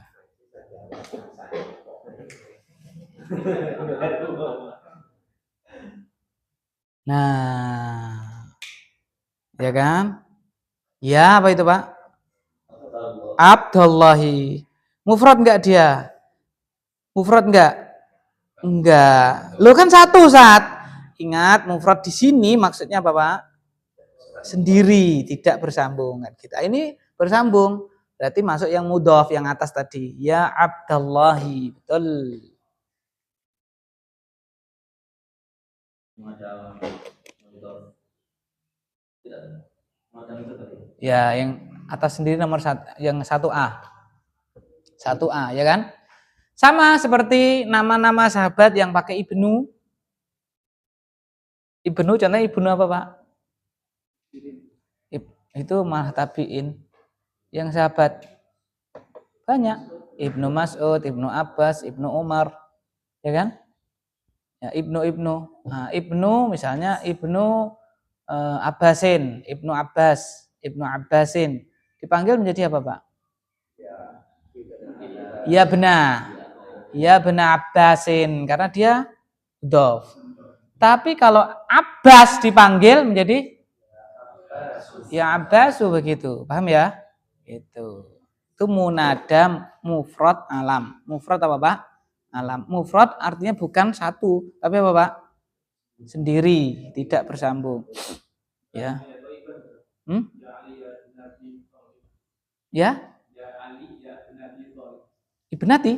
Speaker 1: Nah, ya kan? Ya apa itu Pak? Abdullahi. Mufrad enggak dia? Mufrad enggak? Enggak. Lo kan satu saat. Ingat mufrad di sini maksudnya apa Pak? sendiri, tidak bersambung kan kita. Ini bersambung, berarti masuk yang mudhof yang atas tadi. Ya Abdallahi, betul. Ya, yang atas sendiri nomor yang 1A. 1A ya kan? Sama seperti nama-nama sahabat yang pakai ibnu. Ibnu contohnya ibnu apa, Pak? Itu malah tabiin. Yang sahabat banyak. Ibnu Mas'ud, Ibnu Abbas, Ibnu Umar. Ya kan? Ya, ibnu. Nah, ibnu misalnya Ibnu Abbasin, Ibnu Abbas, Ibnu Abbasin. Dipanggil menjadi apa, Pak? Ya benar. Ya benar Abbasin karena dia mudhof. Tapi kalau Abbas dipanggil menjadi ya Abbasu begitu. Paham ya? Itu munada mufrad alam. Mufrad apa, Pak? Alam. Mufrad artinya bukan satu, tapi apa, Pak? Sendiri, tidak bersambung. Ya. Ya? Ibnati?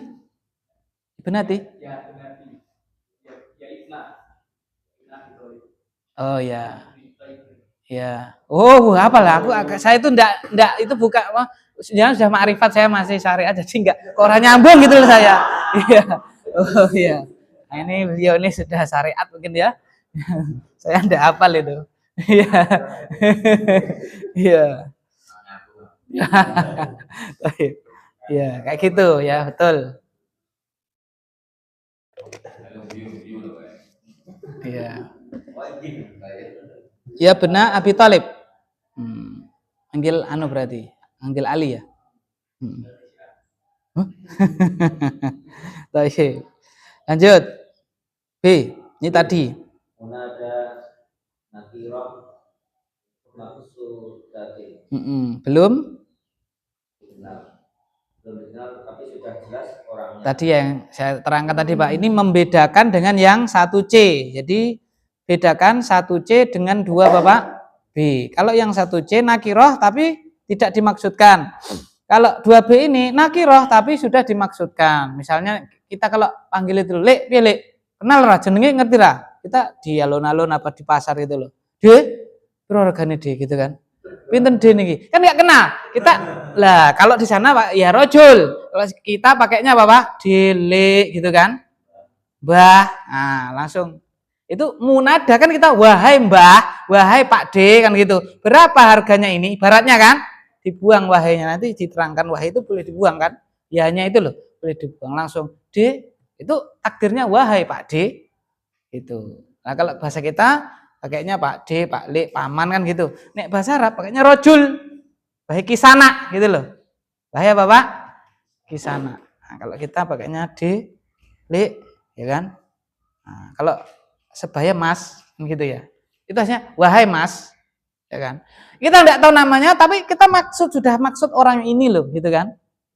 Speaker 1: Oh ya. Ya. Oh, apalah saya itu enggak itu buka jangan sudah makrifat saya masih syariat jadi enggak orang nyambung gitu loh saya. Iya. Oh iya. Nah, ini beliau ini sudah syariat mungkin ya. Saya enggak hafal itu. Iya. Iya. Iya, kayak gitu ya, betul. Iya. Ya benar Abi Thalib. Manggil anu berarti, manggil Ali ya. Lanjut. B, ini tadi.
Speaker 2: Munada nakirah maksudati.
Speaker 1: Belum
Speaker 2: dikenal tapi sudah jelas orangnya.
Speaker 1: Tadi yang saya terangkan tadi, Pak, ini membedakan dengan yang 1C. Jadi bedakan 1C dengan 2 Bapak B. Kalau yang 1C nakiroh tapi tidak dimaksudkan. Kalau 2B ini nakiroh tapi sudah dimaksudkan. Misalnya kita kalau panggil itu Lek, piye Lek? Kenal ra jenenge ngerti ra? Kita di alun-alun apa di pasar itu loh. De, piro regane de gitu kan. Pinten de niki? Kan enggak kenal. Kita lah kalau di sana Pak ya rojul. Kalau kita pakainya apa Pak? Dele gitu kan. Mbah. Nah, langsung itu munada kan kita wahai Mbah, wahai Pak D kan gitu. Berapa harganya ini? Ibaratnya kan dibuang wahainya, nanti diterangkan wahai itu boleh dibuang kan? Ya hanya itu loh, boleh dibuang langsung. D itu takdirnya wahai Pak D. Itu. Nah, kalau bahasa kita pakainya Pak D, Pak Le, paman kan gitu. Nek bahasa Arab pakainya rojul. Wahai kisana gitu loh. Wahai apa Pak? Kisana. Nah, kalau kita pakainya D, Le, ya kan? Nah, kalau sebaya Mas gitu ya. Itu hanya wahai Mas, ya kan? Kita enggak tahu namanya tapi kita sudah maksud orang ini loh, gitu kan?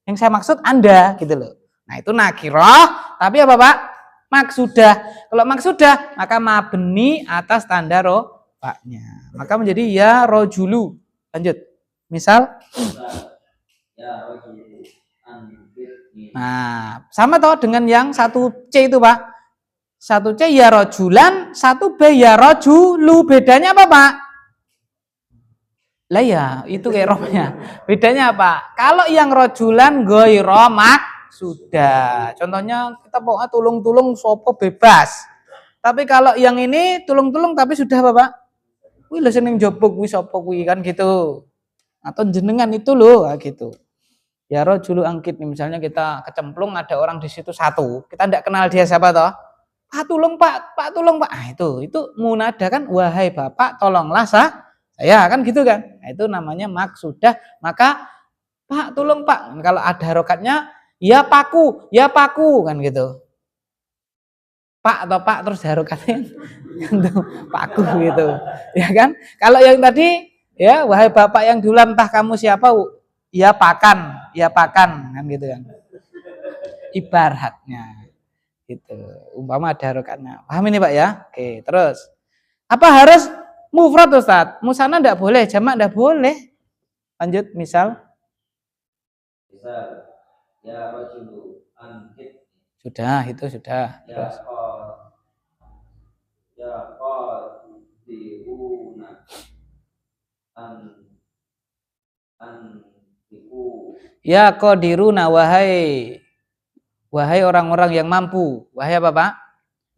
Speaker 1: Yang saya maksud Anda gitu loh. Nah, itu nakirah, tapi apa Pak? Maksudah. Kalau maksudah maka mabni atas tanda rofa'nya. Maka menjadi ya rojulu. Lanjut. Misal
Speaker 2: Ya rojulu.
Speaker 1: Nah, sama toh dengan yang 1C itu, Pak. 1C ya rojulan, 1B ya rojulu. Bedanya apa, Pak? Lah ya, itu eromnya. Bedanya apa? Kalau yang rojulan goiro sudah. Contohnya kita pokoknya tulung-tulung sopo bebas. Tapi kalau yang ini tulung-tulung tapi sudah apa, Pak? Wih, lho seneng jobok kuwi sapa kuwi kan gitu. Atau jenengan itu loh, gitu. Ya rojulu angkit nih, misalnya kita kecemplung ada orang di situ satu, kita tidak kenal dia siapa toh. Pak tolong Pak, Pak tolong Pak. Ah, itu munada kan, wahai Bapak tolonglah saya kan gitu kan. Nah, itu namanya maksudah. Maka Pak tolong Pak. Kalau ada harokatnya ya Paku kan gitu. Pak atau Pak terus harokatnya Paku gitu. Ya kan? Kalau yang tadi ya wahai Bapak yang dulu entah kamu siapa, ya pakan kan gitu kan. Ibaratnya gitu. Umpama ada harokatnya. Paham ini Pak ya? Oke, terus apa harus Mufrad Ustaz, musanna enggak boleh, jamak enggak boleh. Lanjut, misal.
Speaker 2: Misal, ya rajulu ankit.
Speaker 1: Sudah, itu sudah.
Speaker 2: Ya
Speaker 1: Terus.
Speaker 2: qad. Ya qadiruna anfiku.
Speaker 1: Ya qadiruna wahai orang-orang yang mampu. Wahai apa, Pak?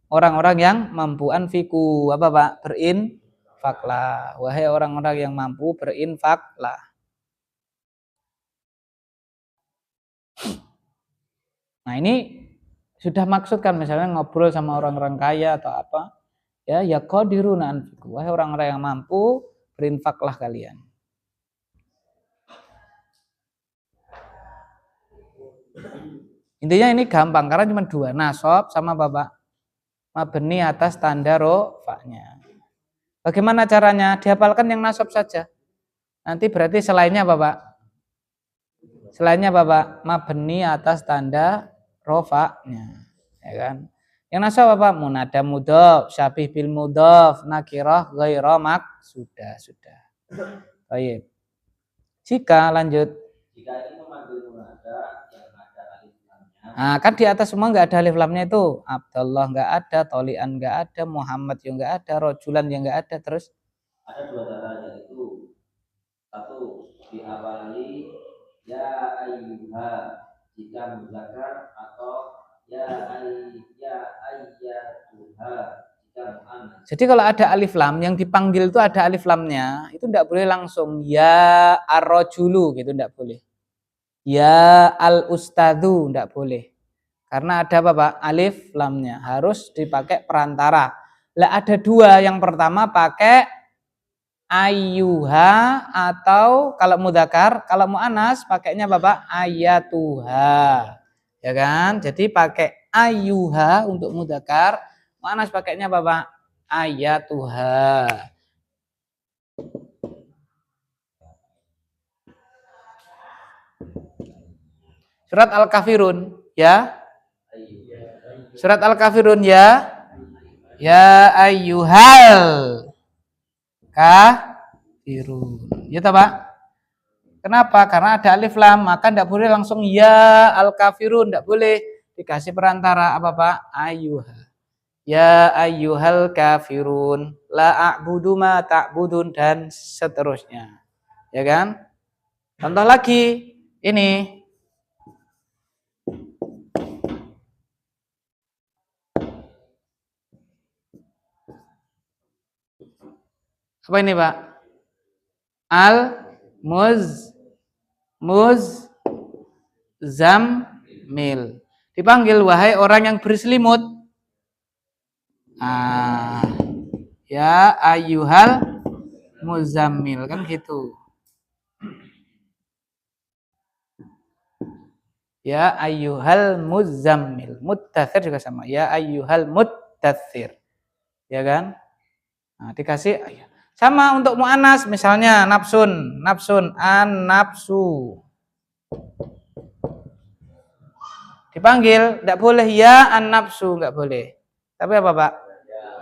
Speaker 1: Orang-orang yang mampu, anfiku apa, Pak? Berinfaklah. Wahai orang-orang yang mampu, berinfaklah. Nah, ini sudah maksudkan misalnya ngobrol sama orang-orang kaya atau apa. Ya qadiruna anfiku. Wahai orang-orang yang mampu, berinfaklah kalian. Intinya ini gampang karena cuma dua, nasab sama Bapak mabni atas tanda rofa'nya. Bagaimana caranya? Dihafalkan yang nasab saja. Nanti berarti selainnya Bapak. Selainnya Bapak mabni atas tanda rofa'nya, ya kan? Yang nasab apa? Munada mudhof, syabih bil mudhof, nakirah ghairu sudah. Baik. Jika lanjut.
Speaker 2: Jika ini memanggil munada yang ada alif lamnya.
Speaker 1: Nah, kan di atas semua nggak ada alif lamnya itu. Abdullah nggak ada, Tolian nggak ada, Muhammad yang nggak ada, Rojulan yang nggak ada. Terus
Speaker 2: ada dua cara, yaitu satu diawali ya ayyuha jika muzakkar, atau ya ayyatuha jika muannas.
Speaker 1: jadi kalau ada alif lam yang dipanggil itu ada alif lamnya, itu enggak boleh langsung ya ar-rajulu gitu, enggak boleh. Ya al-ustadzu enggak boleh. Karena ada apa, Pak? Alif lamnya, harus dipakai perantara. Lah ada dua, yang pertama pakai ayyuha, atau kalau mudzakkar, kalau muannas pakainya Bapak ayatuha. Ya kan? Jadi pakai ayyuha untuk mudzakkar, muannas pakainya Bapak ayatuha. Surat Al-Kafirun, ya. Surat Al-Kafirun, ya. Ya ayyuhal kafirun. Ya toh, Pak? Kenapa? Karena ada alif lam, maka tidak boleh langsung ya al-kafirun, tidak boleh, dikasih perantara apa, Pak? Ayyuha. Ya ayyuhal kafirun, la a'budu ma ta'budun, dan seterusnya. Ya kan? Contoh lagi, ini. Apa ini, Pak? Muzammil. Dipanggil wahai orang yang berselimut. Ya ayyuhal muzammil, kan gitu. Ya ayyuhal muzammil. Muttatsir juga sama. Ya ayyuhal muttatsir. Ya kan? Nah, dikasih sama untuk muannas, misalnya nafsun, an-nafsu. Dipanggil, tidak boleh ya an-nafsu, enggak boleh. Tapi apa, Pak?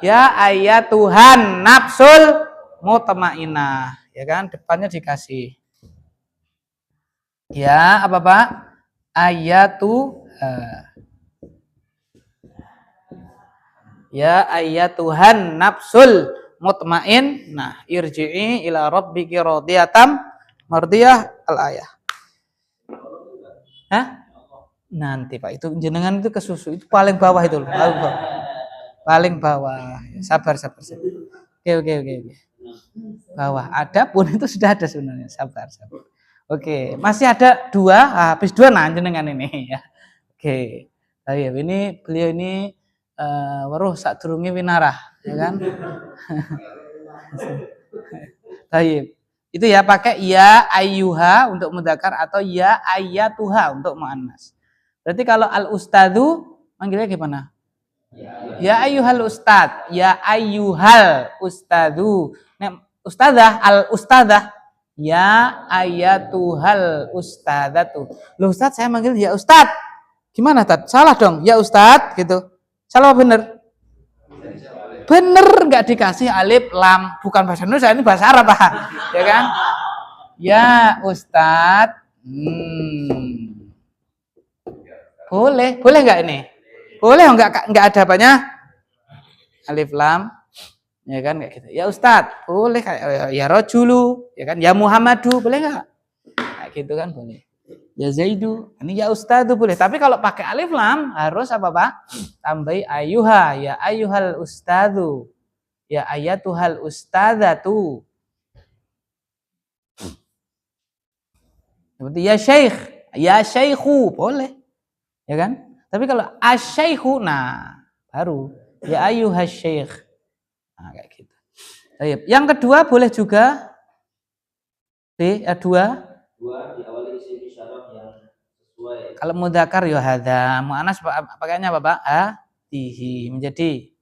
Speaker 1: Ya ayatuhan nafsul mutmainnah, ya kan? Depannya dikasih. Ya, apa, Pak? Ayatuha. Ya ayatuhan nafsul mutmain, nah irji'i ila rabbiki radiyatan mardiyah, al-ayah. Hah? Nanti, Pak, itu jenengan itu kesusu, itu paling bawah itu, paling bawah. Sabar. Oke. Bawah ada pun itu sudah ada sebenarnya, sabar. Oke, masih ada dua, habis dua nah jenengan ini ya. Oke. Baik, ini beliau ini weruh sadurunge winarah, ya kan? Baik. Itu ya pakai ya ayyuha untuk mudzakkar atau ya ayyatuha untuk muannas. Berarti kalau al-ustadzu manggilnya gimana? Ya ayyuhal ustad, ya ayyuhal ustadzu. Nah, ustadzah, al-ustadzah, ya ayyatuhal ustadzatu. Loh, Ustaz, saya manggil ya Ustad. Gimana, Tad? Salah dong, ya Ustad gitu. Salah apa bener? Bener nggak dikasih alif lam, bukan bahasa Indonesia, ini bahasa Arab, Pak. Ya kan? Ya Ustadz. Boleh nggak ini? Boleh nggak ada apanya? Alif lam, ya kan kayak gitu. Ya Ustadz, boleh kayak ya rojulu, ya kan? Ya Muhammadu, boleh nggak? Kayak gitu kan boleh. Ya Zaidu, ini ya Ustadzu boleh. Tapi kalau pakai alif lam harus apa Pak? Tambahi ayuha, ya ayuhal ustadzu, ya ayatuhal ustadzatu. Seperti ya syekh, ya syekhu, boleh. Ya kan? Tapi kalau asy-syaikhu, nah baru ya ayuhas syekh. Nah, kayak gitu. Yang kedua boleh juga dua
Speaker 2: diawali isim isyarah yang sesuai.
Speaker 1: Kalau mudzakkar ya hadza, muannas pakainya apa Pak? Hadihi menjadi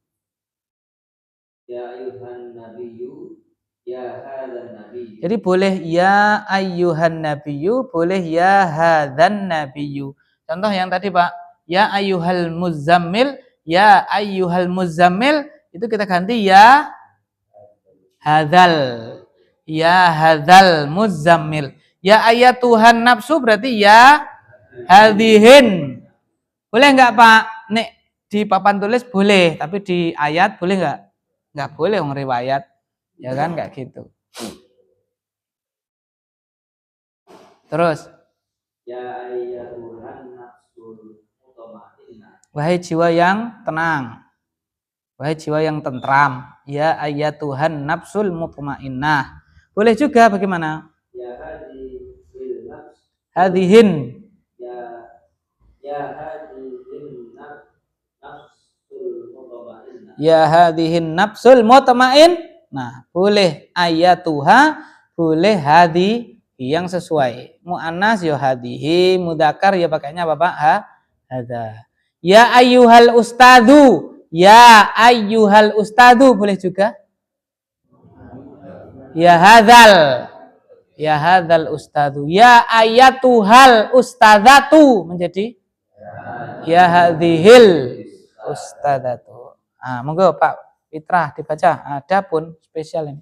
Speaker 2: ya ayuhan nabiyyu, ya hadzan nabiyyu.
Speaker 1: Jadi boleh ya ayyuhan nabiyyu, boleh ya hadzan nabiyyu. Contoh yang tadi Pak, ya ayyuhal muzammil, ya ayyuhal muzammil itu kita ganti ya hadzal. Ya hadzal muzammil. Ya ayatuhan nafsu berarti ya hadihin. Boleh enggak Pak? Nek di papan tulis boleh, tapi di ayat boleh enggak? Enggak boleh wong riwayat. Ya kan kayak gitu. Terus
Speaker 2: ya ayyatuhan nafsul mutmainnah.
Speaker 1: Wahai jiwa yang tenang. Wahai jiwa yang tentram. Ya ayyatuhan nafsul mutmainnah. Boleh juga bagaimana?
Speaker 2: Ya hadihil nafs.
Speaker 1: Hadihin.
Speaker 2: Ya hadihin nafsul mutmainnah.
Speaker 1: Ya hadihin nafsul mutmainnah. Boleh ayatuha, boleh hadi yang sesuai. Muannas ya hadihi, mudzakkar ya pakainya apa Pak? Hadza. Ya ayyuhal ustadzu. Ya ayyuhal ustadzu boleh juga. Ya hadzal. Ya hadzal ustadzu. Ya ayatuhal ustadzatu menjadi ya hadhil ustadzatu. Ah, monggo Pak Fitrah dibaca. Ada pun spesial ini.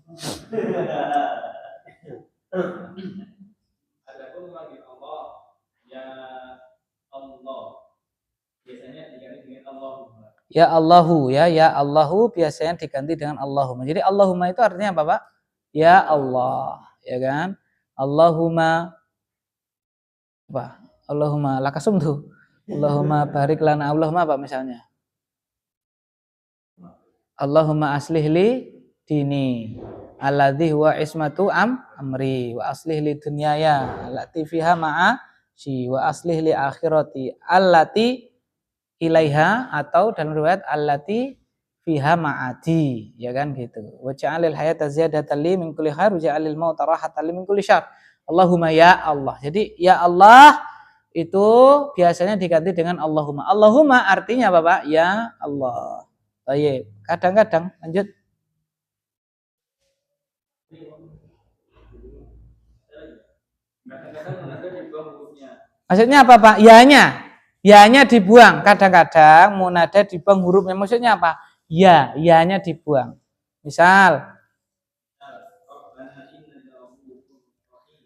Speaker 2: Adapun memanggil Allah, ya Allah, biasanya diganti dengan Allahumma.
Speaker 1: Ya Allahu, ya Allahu biasanya diganti dengan Allahumma. Jadi Allahumma itu artinya apa Pak? Ya Allah, ya kan? Allahumma apa? Allahumma lakasumtu. Allahumma barik lana. Allahumma apa misalnya? Allahumma aslih li dini alladzi huwa ismatu amri wa aslih li dunyaya allati fiha ma'ashi wa aslih li akhirati allati ilaiha, atau dalam riwayat allati fiha ma'adi, ya kan gitu. Wa ja'alil hayata ziyadatan li min kulli khair wa ja'alil mauta rahatan li min kulli syarr. Allahumma ya Allah. Jadi ya Allah itu biasanya diganti dengan Allahumma. Allahumma artinya apa Pak? Ya Allah. Baik. Kadang-kadang lanjut. Maksudnya apa Pak? Ya-nya dibuang. Kadang-kadang munada dibuang hurufnya. Maksudnya apa? Ya-nya dibuang. Misal.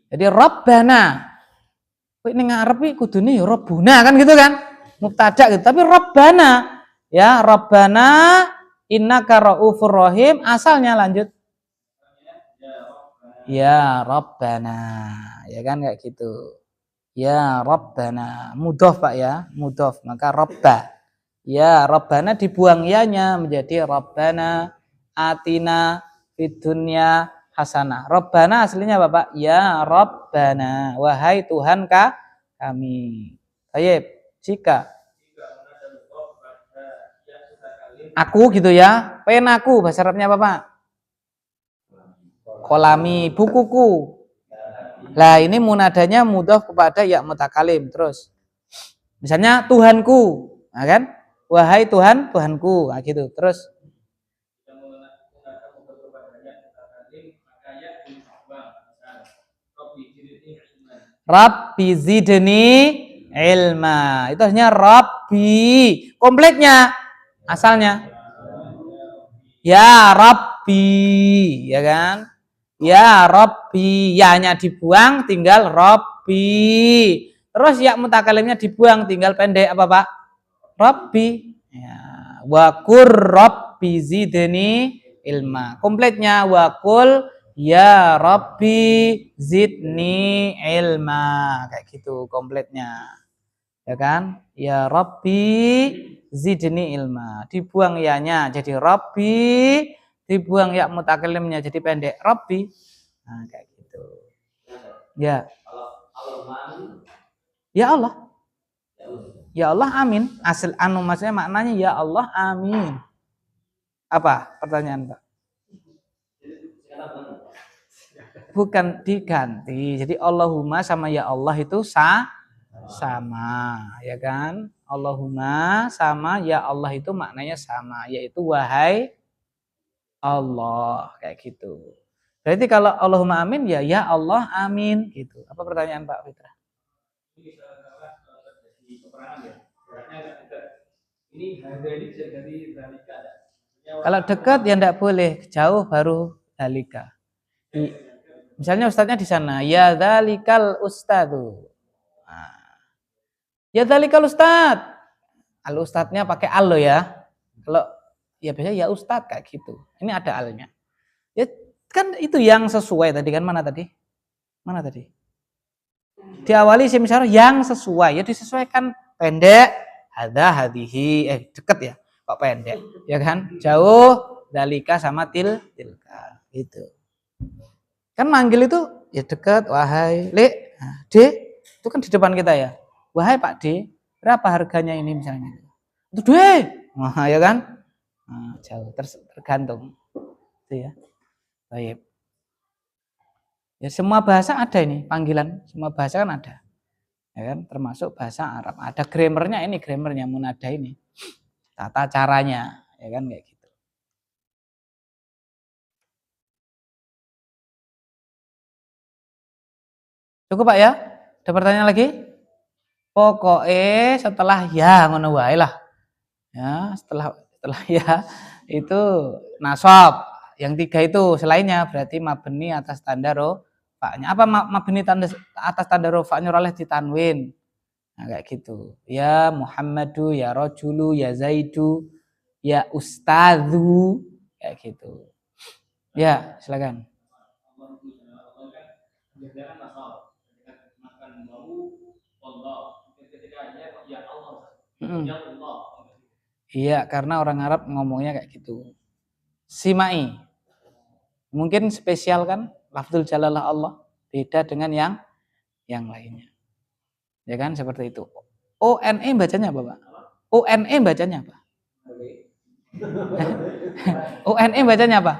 Speaker 1: Jadi Rabbana. Ini ngarep iki kudune ya Rabbuna kan gitu kan? Mubtada gitu. Tapi Rabbana. Ya, Rabbana innaka raufur rahim. Asalnya lanjut. Ya Rabbana. Ya kan kayak gitu. Ya Rabbana, mudhof Pak ya, mudhof, maka Rabba. Ya Rabbana dibuang ya-nya menjadi Rabbana atina fid dunya hasanah. Rabbana aslinya apa Pak? Ya Rabbana, wahai Tuhan kami. Baik, jika aku gitu ya, penaku bahasa Arabnya apa Pak? Kolami, bukuku. Lah ini munadanya mudhof kepada ya mutakalim. Terus misalnya Tuhanku, nah kan? Wahai Tuhan, Tuhanku, nah gitu. Terus Rabbi zidni ilma. Itu artinya Rabbi. Kompletnya asalnya Ya Rabbi, ya kan? Ya Rabbi, ya-nya dibuang tinggal Rabbi. Terus ya mutakalimnya dibuang tinggal pendek apa Pak? Rabbi. Ya. Wa qur Rabbi zidni ilma. Kompletnya wa qul ya Rabbi zidni ilma. Kayak gitu kompletnya. Ya kan? Ya Rabbi zidni ilma. Dibuang ya-nya jadi Rabbi, dibuang ya mutakalimnya jadi pendek Rabbi. Nah, kayak gitu. Ya. Ya Allah. Ya Allah amin. Asal maksudnya maknanya ya Allah amin. Apa pertanyaan Pak? Bukan diganti. Jadi Allahumma sama ya Allah itu sama, ya kan? Allahumma sama ya Allah itu maknanya sama, yaitu wahai Allah, kayak gitu. Berarti kalau Allahumma amin ya ya Allah amin gitu. Apa pertanyaan Pak Fitra? Kalau dekat ya enggak boleh, jauh baru dalika. Misalnya ustadznya di sana, ya dalikal ustadu. Nah, ya dalikal ustad. Al ustadznya pakai al lo ya. Kalau ya biasanya ya ustad kayak gitu. Ini ada alnya. Ya kan itu yang sesuai tadi kan mana tadi? Mana tadi? Diawali misalnya yang sesuai ya disesuaikan pendek hadza hadihi deket ya kok pendek ya kan jauh dalika sama tilka gitu kan manggil itu ya dekat wahai le nah, D itu kan di depan kita ya wahai Pak D berapa harganya ini misalnya itu D nah, ya kan nah, jauh tergantung itu ya baik ya semua bahasa ada ini panggilan semua bahasa kan ada ya kan termasuk bahasa Arab ada grammarnya ini grammarnya munada ini tata caranya ya kan kayak gitu cukup Pak ya ada pertanyaan lagi pokoknya setelah ya ngono wae lah ya setelah ya itu nasab yang 3 itu selainnya berarti mabni atas tanda rofa'nya apa mabni atas tanda rofa'nya oleh ditanwin. Nah, kayak gitu. Ya Muhammadu, ya Rajulu, ya Zaidu, ya Ustadzu, kayak gitu. Ya, silakan. Iya, karena orang Arab ngomongnya kayak gitu. Simai. Mungkin spesial kan, lafzul jalalah Allah beda dengan yang lainnya. Ya kan seperti itu. ONE bacanya apa, Pak? ONE bacanya apa? ONE bacanya apa?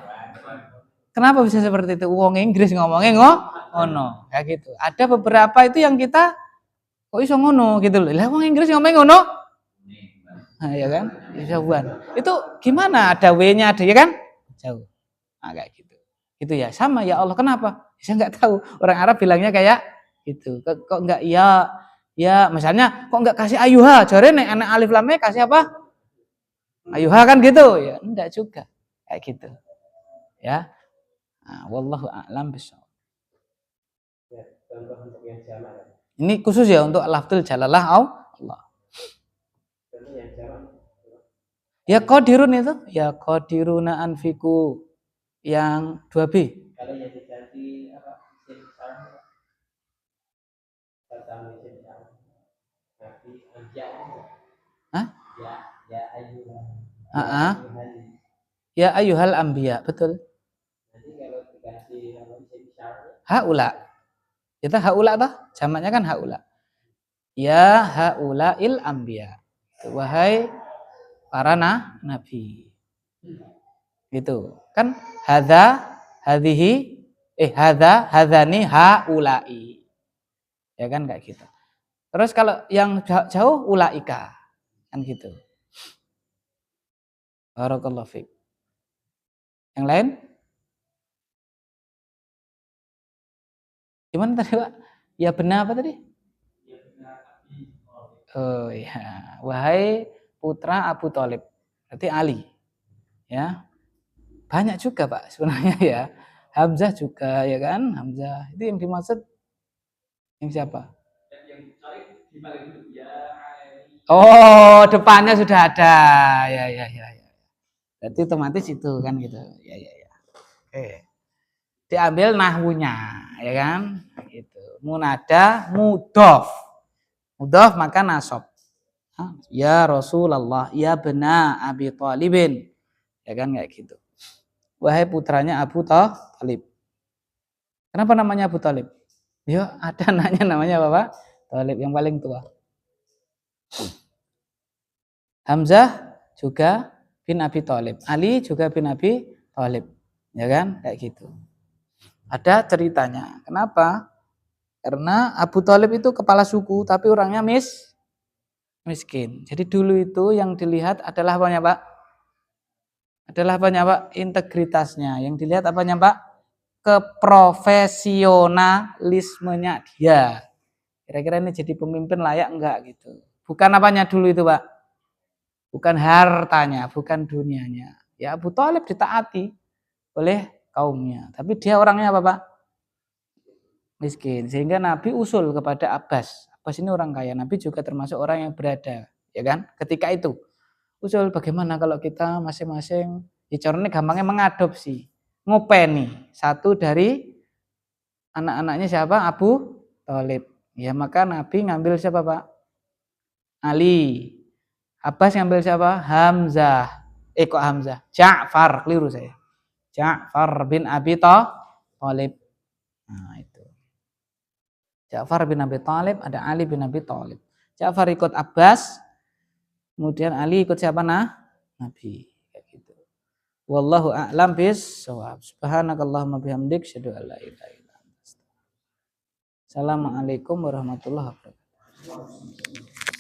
Speaker 1: Kenapa bisa seperti itu? Wong Inggris ngomongnya ngono, kayak gitu. Ada beberapa itu yang kita kok iso ngono gitu loh. Lah wong Inggris ngomongnya ngono. Nah, ya kan? Jauhan. Itu gimana? Ada W-nya ada ya kan? Jauh. Nah, kayak gitu. Itu ya sama ya Allah. Kenapa? Saya nggak tahu. Orang Arab bilangnya kayak gitu. Kok nggak ya ya misalnya kok nggak kasih ayuha? Jare nek anak alif lam kasih apa? Ayuha kan gitu. Ya enggak juga. Kayak gitu. Ya. Nah, wallahu a'lam bishawab. Ini khusus ya untuk lafzul jalalah Allah. Ya qadirun itu, ya qadiruna anfiku yang 2B. Kalau yang diganti apa? Hah? Ya ayuhal. Ya ayuhal anbiya, betul. Nanti kalau diganti haula. Itu haula toh? Jamaknya kan haula. Ya haulail anbiya. Wahai para nabi. Gitu. Kan hadza hadhihi hadza hadzani haulai. Ya kan kayak gitu. Terus kalau yang jauh ulaika. Kan gitu. Barakallahu fiik. Yang lain? Gimana tadi, Pak? Ya benar apa tadi? Oh ya, wahai putra Abu Thalib. Berarti Ali. Ya. Banyak juga Pak sebenarnya ya. Hamzah juga ya kan? Hamzah. Itu yang dimaksud yang siapa?
Speaker 2: Yang Salih di paling dulu ya.
Speaker 1: Oh, depannya sudah ada. Ya ya ya ya. Berarti otomatis itu kan gitu. Ya ya ya. Oke. Diambil nahwunya, ya kan? Gitu. Munada mudhof. Mudhof maka nasab. Ya Rasulullah, ya bena Abi Thalibin. Ya kan kayak gitu. Wahai putranya Abu Thalib. Kenapa namanya Abu Thalib? Ya, ada anaknya namanya apa, Pak? Thalib yang paling tua. Hamzah juga bin Abi Thalib. Ali juga bin Abi Thalib. Ya kan? Kayak gitu. Ada ceritanya. Kenapa? Karena Abu Thalib itu kepala suku tapi orangnya miskin. Jadi dulu itu yang dilihat adalah apanya, Pak? Adalah apanya, Pak? Integritasnya. Yang dilihat apanya, Pak? Keprofesionalismenya dia. Kira-kira ini jadi pemimpin layak enggak gitu. Bukan apanya dulu itu, Pak. Bukan hartanya, bukan dunianya. Ya Abu Thalib ditaati oleh kaumnya. Tapi dia orangnya apa, Pak? Miskin. Sehingga Nabi usul kepada Abbas. Abbas ini orang kaya. Nabi juga termasuk orang yang berada. Ya kan? Ketika itu. Usul bagaimana kalau kita masing-masing, bicaranya gampangnya mengadopsi. Ngopeni. Satu dari anak-anaknya siapa? Abu Thalib. Ya maka Nabi ngambil siapa, Pak? Ali. Abbas ngambil siapa? Hamzah. Kok Hamzah? Ja'far. Keliru saya. Ja'far bin Abi Thalib. Nah itu. Ja'far bin Abi Thalib, ada Ali bin Abi Thalib. Ja'far ikut Abbas, kemudian Ali ikut siapa? Nabi. Kayak gitu. Wallahu a'lam bis-shawab. Subhanakallahumma bihamdik, asyhadu an la ilaha illa anta. Assalamualaikum warahmatullahi wabarakatuh.